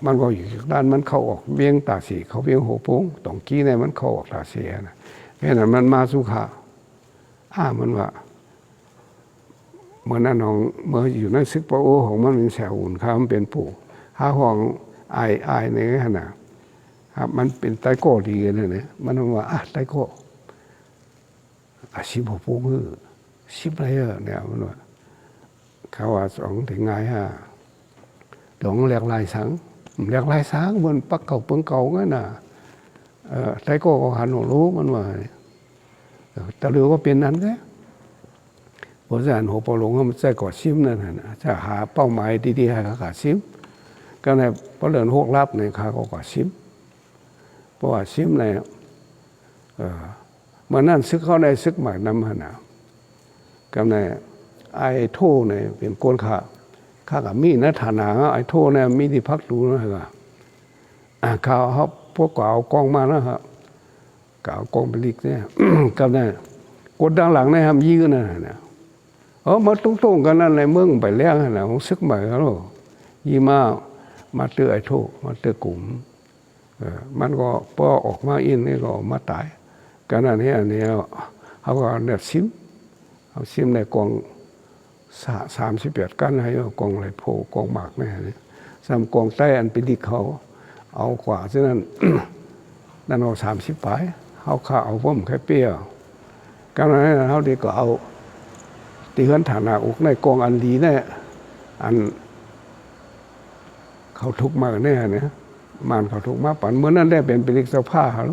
มันก็อยู่ด้านมันเข้าออกเวียงตาสีเขาเวียงหัวโป้งตองกี้เนี่ยมันเข้าออกตาสีนะเพราะนั้นมันมาสุขามันว่าเมื่อนั้นของเมื่ออยู่ในซึกปะโอของมันเป็นแสวอุ่นข้ามเป็นปู่ห้องไอเนี่ยนะครับมันเป็นไตโก้ดีกันเนี่ยมันว่าไตโก้ชิบหัวโป้งชิบอะไรเนี่ยมันว่าเขาว่า2 ถึง ngàyหลงเรียกลายสังบนปักเก่าเปิงเก่างั้นน่ะไตโก้ก็หันรู้มันว่าแต่เรือก็เป็นนั้นแค่เพราะฉะนั้นหัวปอหลงมันใส่กอดซิมนั่นนะจะหาเป้าหมายดีๆให้เขาขาดซิมก็ในพอเดินหกลับในขาก็กอดซิมเพราะว่าซิมในเมื่อนั้นซึกเขาในซึกหมายน้ำหนาก็ในไอ้โท่เนี่ยเป็นโกนข้ากับมีนะฐานะไอ้โท่เนี่ยมีที่พักดูนะครับข่าวเขาพวกเอากองมานะครับก่าวกองผลิตเนี่ยก็เนี่ยกดดังหลังในทำยี่กันนะมาตุ้งๆกันนั่นในเมืองไปเลี้ยงนะของซึกใหม่เขายี่มาเตือไอ้โท่มาเตือกลุ่มมันก็พอออกมาอินนี่ก็มาตายกันนั่นเนี่ยเขาก็เนี่ยเอาซิมในกอง38 กันให้กองไรโพกองหมากเนี่ยซ้ำกองใต้อันเป็นดิเขาเอากว่าฉะนั้นนั่นเอา30 ปลายเขาข้าเอาพ่อมแค่เปี้ยกันนั้นเขาดีก็เอาตีเหินฐานะอกในกองอันดีเนี่ยอันเขาทุกมาเนี่ยมันเขาทุกมาปั่นเมื่อนั้นได้เป็นลิกเสื้อผ้าเขา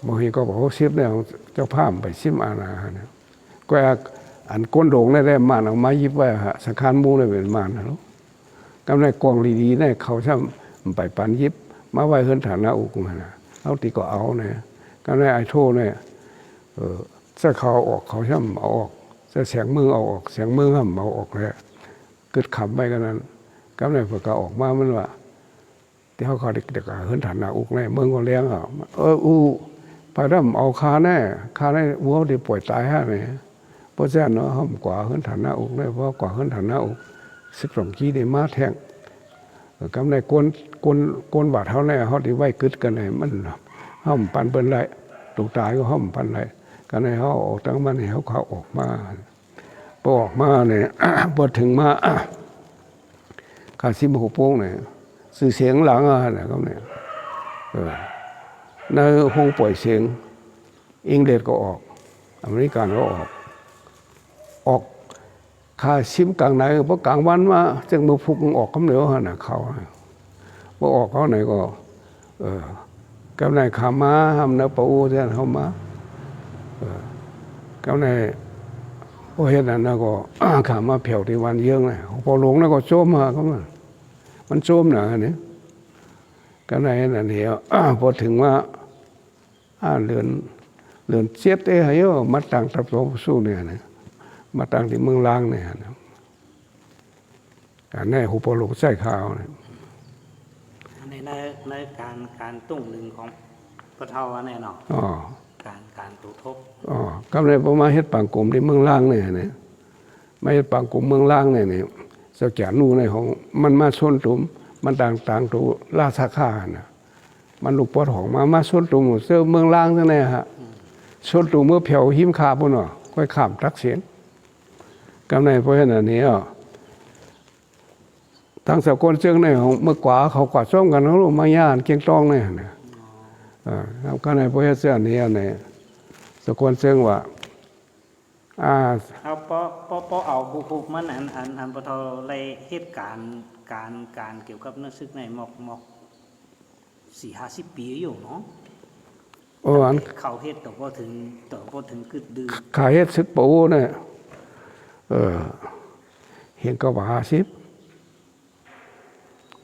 บางทีก็บอกว่าซิบเนี่ยเจ้าภาพไปซิมอาณาเนี่ยก็อันก้นโด่งได้มาเอามายิบไว้ฮะสังขารมูเลยเป็นมานะลูกกำไรกองดีๆเนี่ยเขาช่ำไปปันยิบมาไว้เฮือนฐานะอุกมานะเอาตีก็เอาเนี่ยกำไรไอโทเนี่ยเสื้อเขาออกเขาช่ำเอาออกเสื้อแสงมือเอาออกแสงมือห้ำเอาออกเลยกึดขำไปกันนั้นกำไรพอก็ออกมามันว่าที่เขาเด็กๆเฮือนฐานะอุกเนี่ยเมืองก็เลี้ยงอ่ะพาดำเอาคาแน่วัวเดี๋ยวป่วยตายฮะเนี่ยเพราะฉะนั้นเนาะห้ำกว่าเฮือนฐานะอุกเนี่ยเพราะกว่าเฮือนฐานะอุก12 กี้ได้มาแทงกำไรกวนบาดเท่าแน่เขาที่ไว้กึดกันเลยมันห้ำปันเป็นไรตกตายก็ห้ำปันไรกันในเขาออกตั้งมันเขาออกมาพอออกมาเนี่ยพอถึงมาขาซิมหัวโป้งเนี่ยสื่อเสียงหลังอะไรก็เนี่ยในห้องปล่อยเสียงอังกฤษก็ออกอเมริกันก็ออกข้าซิมกลางไหนเพราะกลางวันมาจึงมือพุกออกคำเหนียวหน่ะเขาพอออกเขาไหนก็กำไรขามาทำเนื้อปูเช่นเขามากำไรพอเห็นนั้นก็ขามาเผียวที่วันเยื่องเลยพอหลงแล้วก็โจมมาเขามันโจมหนาเนี่ยกำไรนั่นเหรอพอถึงว่าเรือนเจ็ดเหรอมาต่างตับโตสู้เนี่ยนะมาต่างที่เมืองล้างเนี่ยนะการแน่หูปลุกใส่ข้าวเนี่ยในการตุ้งหนึ่งของพระเทาแน่นอนการตุทบกำไรประมาณเฮ็ดปังกลมที่เมืองล้างเนี่ยนะไม่เฮ็ดปังกลมเมืองล้างเนี่ยสแกนนูในของมันมาชนตุ่มมันต่างตัวราชาค่านะมันลูกปอดของมาชนตุ่มเสื้อเมืองล้างทั้งนั้นฮะชนตุ่มเมื่อเผียวหิมขาปุ่นอ่ะค่อยข้ามตักเสียนกำไรเพราะฉะนั้นเนี่ยทางสากลเชิงในของเมื่อกว่าเขากว่าซ่อมกันเขาลงมาย่านเกียงตองเนี่ยนะก็ในเพราะฉะนั้นเนี่ยในสากลเชิงว่าเอาพอเอาบุกมันอันพอเท่าไรเหตุการเกี่ยวกับนักศึกในหมอก40-50 ปีอยู่เนาะเขาเฮ็ดต่อพอถึงกึดดื้อขาเฮ็ดซึกปูเนี่ยเห็นก็ว่า50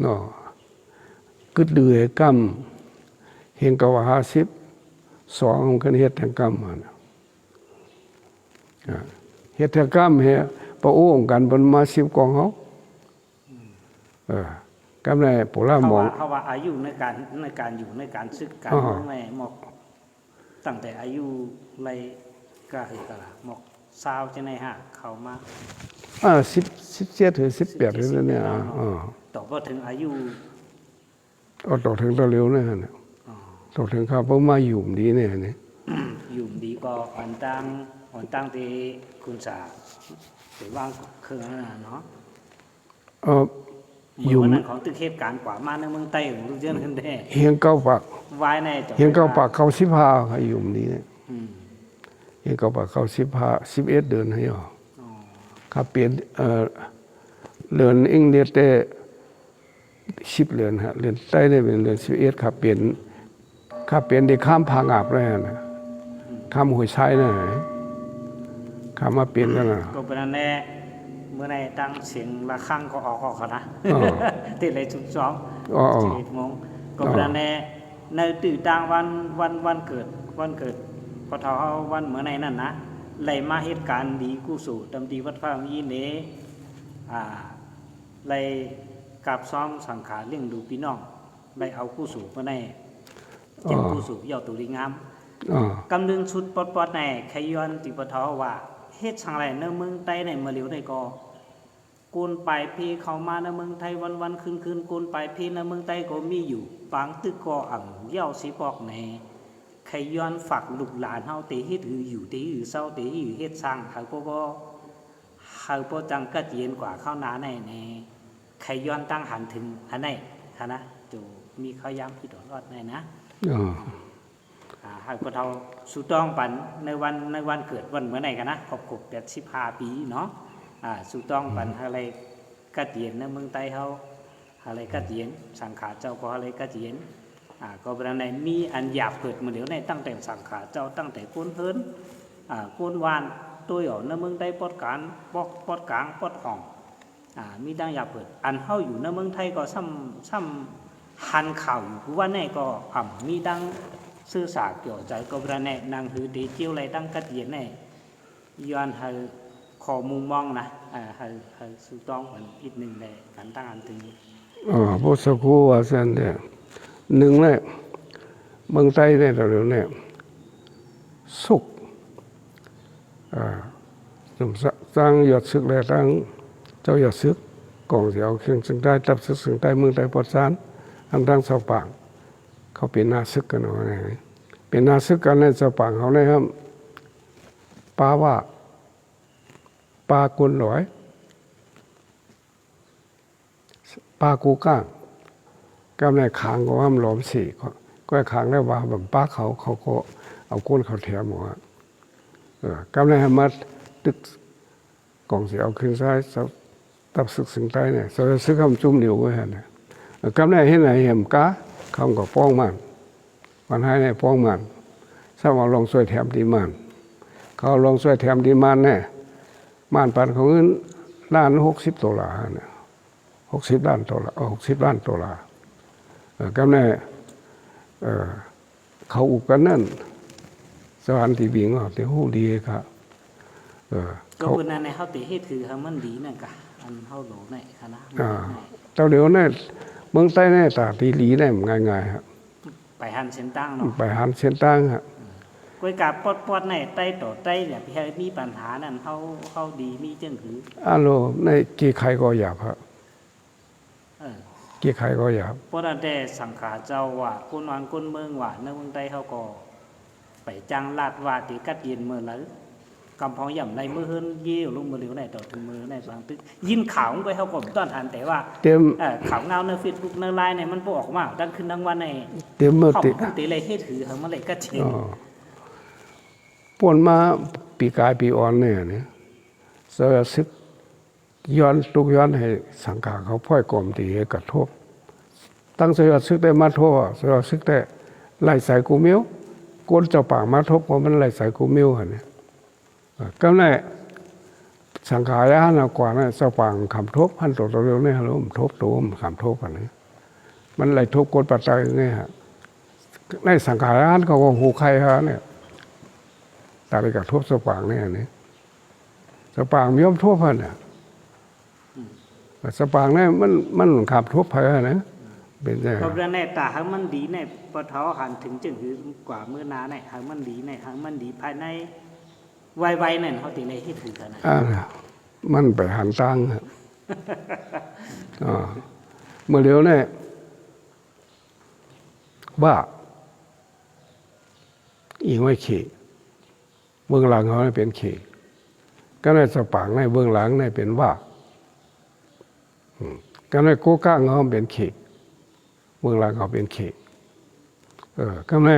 เนาะกึดดื้อกำเห็นก็ว่า50 2กันเฮ็ดทางกำมันเฮ็ดทางกำเฮปะโอ้งกันบนมา10กองเฮากำไรปุระมองเขาว่าอายุในการอยู่ในการศึกการในหมอกตั้งแต่อายุไรก็เฮ็ดกะล่ะหมอก20จังได๋ฮะเข้ามา17ถึง18นี่เนี่ยต่อบ่ถึงอายุต่อถึงตัวเร็วเนี่ยต่อถึงเขาบ่มาอยู่ดีเนี่ยอยู่ดีก็อันตั้งที่คุณสาไปวางเครื่องนั่นน่ะเนาะอยู่นั่นของตึกเหตุการณ์กว่ามาในเมืองไต้ของทุกเรื่องนั่นแท้เฮียงเก้าปากไว้ในเฮียงเก้าปากเขา15เขาอยู่ดีเนี่ยเฮียงเก้าปากเขา11เดือนให้อ๋อครับเปลี่ยนเรือนอังกฤษได้10เรือนฮะเรือนใต้ได้เป็นเรือน11ครับเปลี่ยนได้ข้ามผางาบแล้วนะข้ามห้วยไชนะข้ามมาเปลี่ยนกันนะก็เป็นแน่เมื่อในตั้งเสียงระฆังก็ออกนะติดเลยชุดซ้อม11 โมงก็เป็นแน่ในตื่นต่างวันเกิดพอเท่าวันเมื่อในนั่นนะไหลมาเหตุการณ์ดีกู้สู่ตำดีวัดฟ้ามีเนไหลกับซ้อมสังขารเลี้ยงดูพี่น้องไหลเอากู้สู่มาในเจ้ากู้สู่ยอดตุลิงามกำนึงชุดปอดในขย้อนติปทว่าเฮ็ดสังไรเนื้อเมืองไต้ในเมื่อเร็วได้ก็กูนไปพี่เข้ามาในเมืองไทยวันคืนกูนไปพี่ในเมืองไต้ก็มีอยู่บางตึกก็อ่างเย่าสิบอกในขย้อนฝักลูกหลานเฮาเตเฮ็ดหืออยู่เตหือเศร้าเตหือเฮ็ดสร้างเขาบ่จังกะเจียนกว่าเข้านาในขย้อนตั้งหันถึงหันไหนค่ะนะจูมีเขาย้ำที่ตลอดในนะหากพวกเราสุต้องปันในวันเกิดวันเมื่อไหร่กันนะครบ85 ปีเนาะสุต้องปันอะไรกะเตียนในเมืองไต้เฮาอะไรกะเตียนสังขารเจ้าก็อะไรกะเตียน ก็เป็นในมีอันหยาบเกิดมาเดี๋ยวในตั้งแต่สังขารเจ้าตั้งแต่ก้นเฮินก้นวานตัวหย่อในเมืองได้ปอดการปอดกลางปอดห้องมีดังหยาบเกิดอันเข้าอยู่ในเมืองไทยก็ซ้ำหันข่าวอยู่ผู้ว่าแน่ก็มีดังซื่อสาเกี่ยวใจก็เป็นในนางหือตีเจียวอะไรตั้งกัดเย็นในย้อนให้ขอมุมมองนะให้สุต้องเหมือนอีกหนึ่งในการตั้งอันถึงพวกสกูว่าเส้นเนี่ยหนึ่งเนี่ยเมืองไทยเนี่ยเราเนี่ยสุขสร้างยอดซึกเลยตั้งเจ้ายอดซึกกองเสียวเครื่องซึ่งได้ตับซึกซึ่งได้เมืองไทยปอดสารอันดังสาวปางเขาเป็นนาซึกกันหน่อยเป็นนาซึกกันในสาวปางเขาเนี่ยครับป้าว่าปลากุนหลอยปลากูก้างกำไรขางก็ห้ามหลอมสี่ก็ขางได้ว่าแบบป้าเขาก็เอาก้นเขาแถมหมดกำไรมาตึกกองเสียเอาขึ้นซ้ายตับศึกสึงใต้เนี่ยซึกคำจุ่มเหนียวไว้ฮะเนี่ยกำไรเห็นไหนเห็นก้าคำก็ป้องมันวันให้เนี่ยป้องมันถ้าว่าลองช่วยแถมดีมันเขาลองช่วยแถมดีมันเนี่ยม่านปันของเงินล้าน$60เนี่ย$60 ล้าน$60 ล้านกำเนิดเขาอุกกันนั่นสวรรค์ที่บิงว่าที่หูดีครับก็คือในเขาตีให้ถือเขามันดีนั่นกะอันเขาหลงในคณะเจ้าเดี๋ยวเนี่ยเมืองใต้เนี่ยตาตีหลีเนี่ยง่ายๆครับไปหันเส้นตั้งเนาะไปหันเส้นตั้งครับก้อยกาปอดในใต้ต่อใต้เนี่ยพี่มีปัญหานั่นเขาดีมีเจ้งคือโลในกี่ใครก็หยาบครับกี่ใครก็หยาบเพราะนั่นแต่สังขารเจ้าว่าก้นวานก้นเมืองว่าในเมืองใต้เขาก็ไปจ้างลาดว่าตีกัดเย็นเมื่อไหร่กำพองย่ำในมือเฮินเยี่ยวลงมือเหลียวในต่อถึงมือในบางตึกยินข่าวไปเขาก็ต้อนทันแต่ว่าข่าวเงาในเฟซบุ๊กในไลน์เนี่ยมันออกมาดังขึ้นดังวันในเต็มเมื่อตีเลยให้ถือเขาเมื่อไรก็เช่นป่วนมาปีกายปีอ่อนเนี่ยเสือซึกย้อนทุกย้อนให้สังขารเขาพ่อยกลมตีให้กระทบตั้งเสือซึกได้มาทบเสือซึกได้ไล่สายกูมิ้วก้นเจ้าป่ามาทบเพราะมันไล่สายกูมิ้วเนี่ยก็ในสังขารอันกว่าเนี่ยเจ้าป่าคำทบพันตัวเร็วเนี่ยเราทบตัวคำทบอันนี้มันไล่ทบก้นปัจจัยเนี่ยในสังขารอันเขาก็หูใครฮะเนี่ยตาไปกับทบสปางเนี่ยนี่สปางย่อมทบพันเนี่ยสปางเนี่ยมันขับทบไปนะเป็นไงก็เป็นในตาหางมันดีในปะเท้าหันถึงจึงคือกว่าเมื่อนาในหางมันดีในหางมันดีภายในไวๆนั่นเขาตีเลยให้ถือกันนะมันไปหันตั้งครับเมื่อเร็วเนี่ยว่าอีกไม่ขี่เบื้องหลังเขาเป็นเขก็ในสปางในเบื้องหลังในเป็นว่าก็ในโกก้างเขาเป็นเขเบื้องหลังเขาเป็นเขก็ใน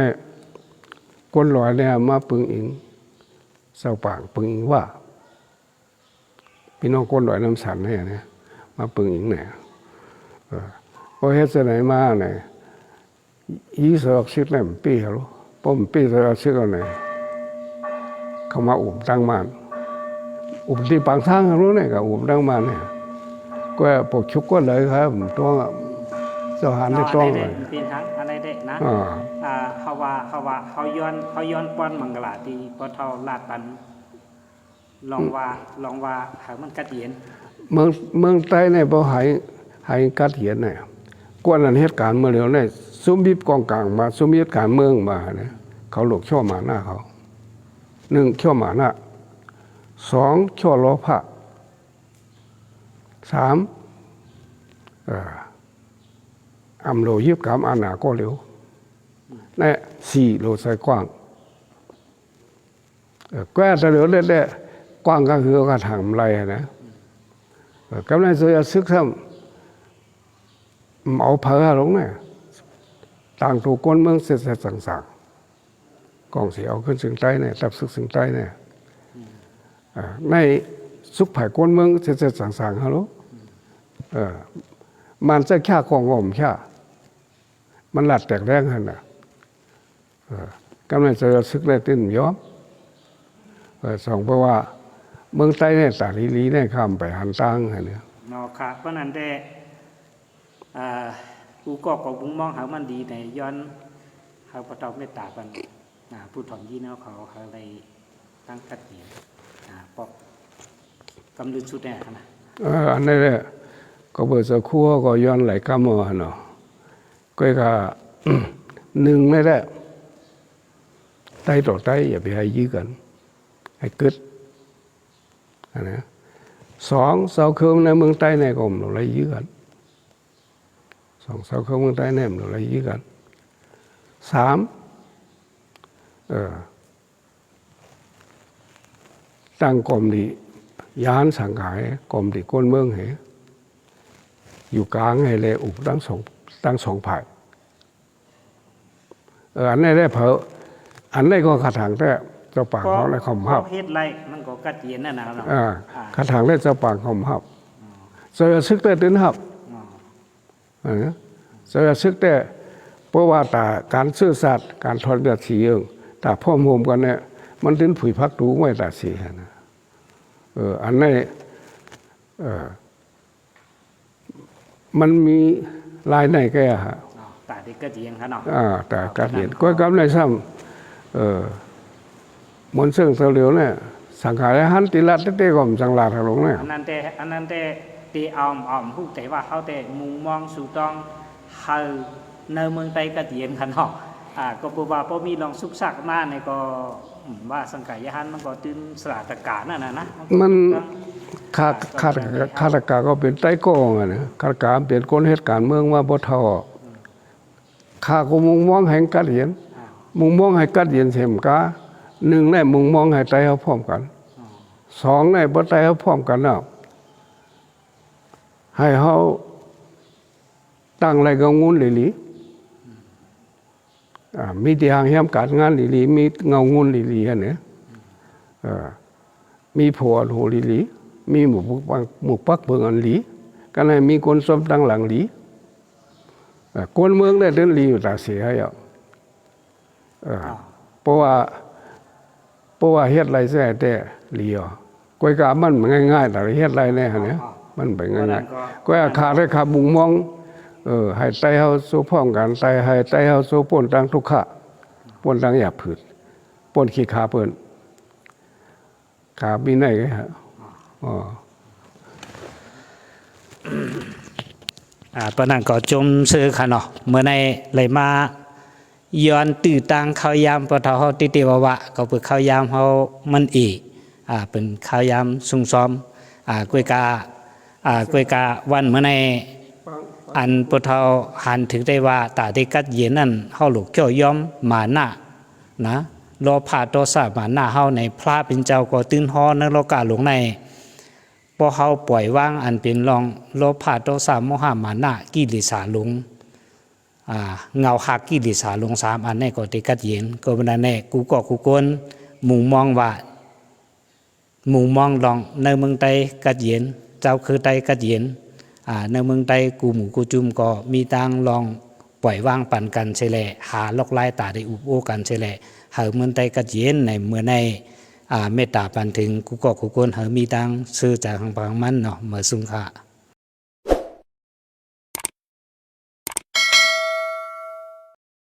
ก้นลอยเนี่ยมาปึงอิงเสาปางปึงอิงว่าพี่น้องก้นลอยน้ำสันเนี่ยมาปึงอิงเนี่ยพอเฮ็ดไหนมาเนี่ยยี่สิบชิดเนี่ยปีเหรอป้อมปีสิบชิดเอาเนี่ยเขามาอุ่มตั้งมันอุ่มที่ปางทางรู้เนี่ยกับอุ่มตั้งมันเนี่ยก็ปกชุกก็เลยครับตัวเจ้าหันได้ต้องเลยเป็นทั้งอะไรได้นะเขาย้อนป้อนมังกรที่พอเท่าลาดปันลองว่าหางมันกัดเย็นเมืองใต้เนี่ยพอหายกัดเย็นเนี่ยกวนนั้นเหตุการณ์เมื่อเร็วเนี่ยซุ่มบิบกองกลางมาซุ่มเหตุการณ์เมืองมาเนี่ยเขาหลกช่อหมาหน้าเขา1ช่อหมาหน้า2ช่อล้อผ้า3อำโลยิบกามอาหนาก็เร็วและ4โลใส่กว้างแก้แต่เหลือเล็กๆกว้างก็คือกระถางไรนะกำลังจะซึกซ้ำเอาเพลลงเนี่ยต่างถูกก้นเมืองเสร็จสั่งกองเสียเอาขึ้นสึงใต้เนี่ยตับซึกสึงใต้เนี่ยในสุขไผ่ก้นเมืองเสร็จสั่งฮัลโหลมันจะแค่กองงมแค่ มันหลัดแตกแรงหั่นน่ะกำลังจะซึกได้ติ้นยอมสองเพราะว่าเมืองใต้เนี่ยตาลีเนี่ยข้ามไปหันตั้งหั่นเนี่ยเนาะค่ะเพราะนั้นแต่กูก็ของบุ้งมองหามันดีในย้อนเฮาพระเจ้าเมตตาปันผู้ถอนยี่เนาะเขาอะไรตั้งกัดเหนียวปอกกำลึงชุดแน่ขนาดอันนี้แหละก็เบิดจะคั่วก็ย้อนไหลกำมาเนาะก็หนึ่งนี่แหละใต้ต่อใต้อย่าไปให้ยื้อกันให้กึดนะสองเสาเคิมในเมืองใต้ในกรมเราไล่ยื้อกันสองเสาเคิมเมืองใต้ในเราไล่ยื้อกันสามตั้งกรมดียานสังขายกรมดีก้นเมืองเหอยู่กลางให้เลยอุบตั้งสองฝ่ายอันนี้ได้เผออันนี้ก็ขัดถางแต่เจ้าปากเขาในคำพับเฮ็ดไรมันก็กัดเย็นนั่นนะเนาะขัดถางได้เจ้าปากคำพับเสือซึกแต่ตื่นหับเสือซึกแต่เพราะว่าแต่การซื่อสัตย์การทอดเดือดสีเองแต่พ่อโฮมกันเนี่ยมันถึงผุยพักดูไม่แต่สีนะอันนี้มันมีลายไหนแก่ฮะแต่ที่กัดเย็นครับเนาะแต่กัดเย็นก็กำไรซ้ำมนเสื่องเสลียวเนี่ยสังขารหันติลัดเต้ก่อมจังหลาทางลงเนี่ยอันนั้นแต่ตีออมพูดแต่ว่าเขาแต่มุงมองสู่ต้องเฮาในเมืองไต้กัดเย็นครับเนาะก็บอกว่าพอมีลองซุกซักมาในก็ว่าสังขารหันมันก็ตื่นสลาดกานั่นนะมันขาดกาก็เป็นใต้กองอ่ะนะขาดกาเป็นคนเหตุการณ์เมืองว่าบ่เท่าข้าก็มุงมองให้กัดเย็นมุงมองให้กัดเย็นเสมกาหนึ่งในมุงมองให้ไตเขาพร้อมกันสองในบ่ไตเขาพร้อมกันแล้วให้เขาตั้งอะไรกังวลหลีมีที่ห่างเหี่ยมการงานหลีมีเงางุนหลีเนี่ยมีผัวโหหลีมีหมู่ปักเบิ่งอันหลีกันให้มีคนสมตั้งหลังหลีคนเมืองได้เดินหลีอยู่ตาเสียอ่ะเพราะว่าเฮ็ดไรแท้แต่หลีอ่ะก้อยกามันง่ายๆแต่เฮ็ดไรแน่เนี่ยมันไปง่ายๆก้อยขาได้ขาบุงมองให้ไตเฮาสู้พร้อมกันให้ไตเฮาสู้ป่นตังทุกขะป่นตังหยาบผืดป่นขี้ขาเปิ้นขามีไหนไงฮะปนังก็จมซื้อค่ะเนาะเมื่อในเลยมาย้อนตื่นตังข้าวยามปะเทาเฮาติติวะก็เปิดข้าวยามเฮามันอีเป็นข้าวยามซุ่มซ้อมกวยกาวันเมื่อในอันปะเทาหันถึงได้ว่าตาได้กัดเย็นนั่นเฮาหลุกเกี่ยวยอมมาหน้านะรอผ่าโตสะมาหน้าเฮาในพระเป็นเจ้าก็ตื่นฮ้อนโลกาหลวงในพอเฮาปล่อยวางอันเป็นรองโลภะโทสะโมหะมานะกิเลสหลงเงาหักกิเลสหลง3อันนี้ก็ติกัดเย็นก็บ่นั้นแน่กูก็กูกนมุงมองว่ามุงมองลองในเมืองไต้กัดเย็นเจ้าคือไต้กัดเย็นในเมืองไต้กูหมู่กูจุ่มก็มีตังลองปล่อยวางปันกันใช่แหละหาลอกลายตาได้อุบโอกันใช่แหละหาเมืองไต้กัดเย็นในเมื่อในเมตตาปันถึงกูก็กูกนหามีตังซื้อจากทางมันเนาะเมื่อสุงค่ะ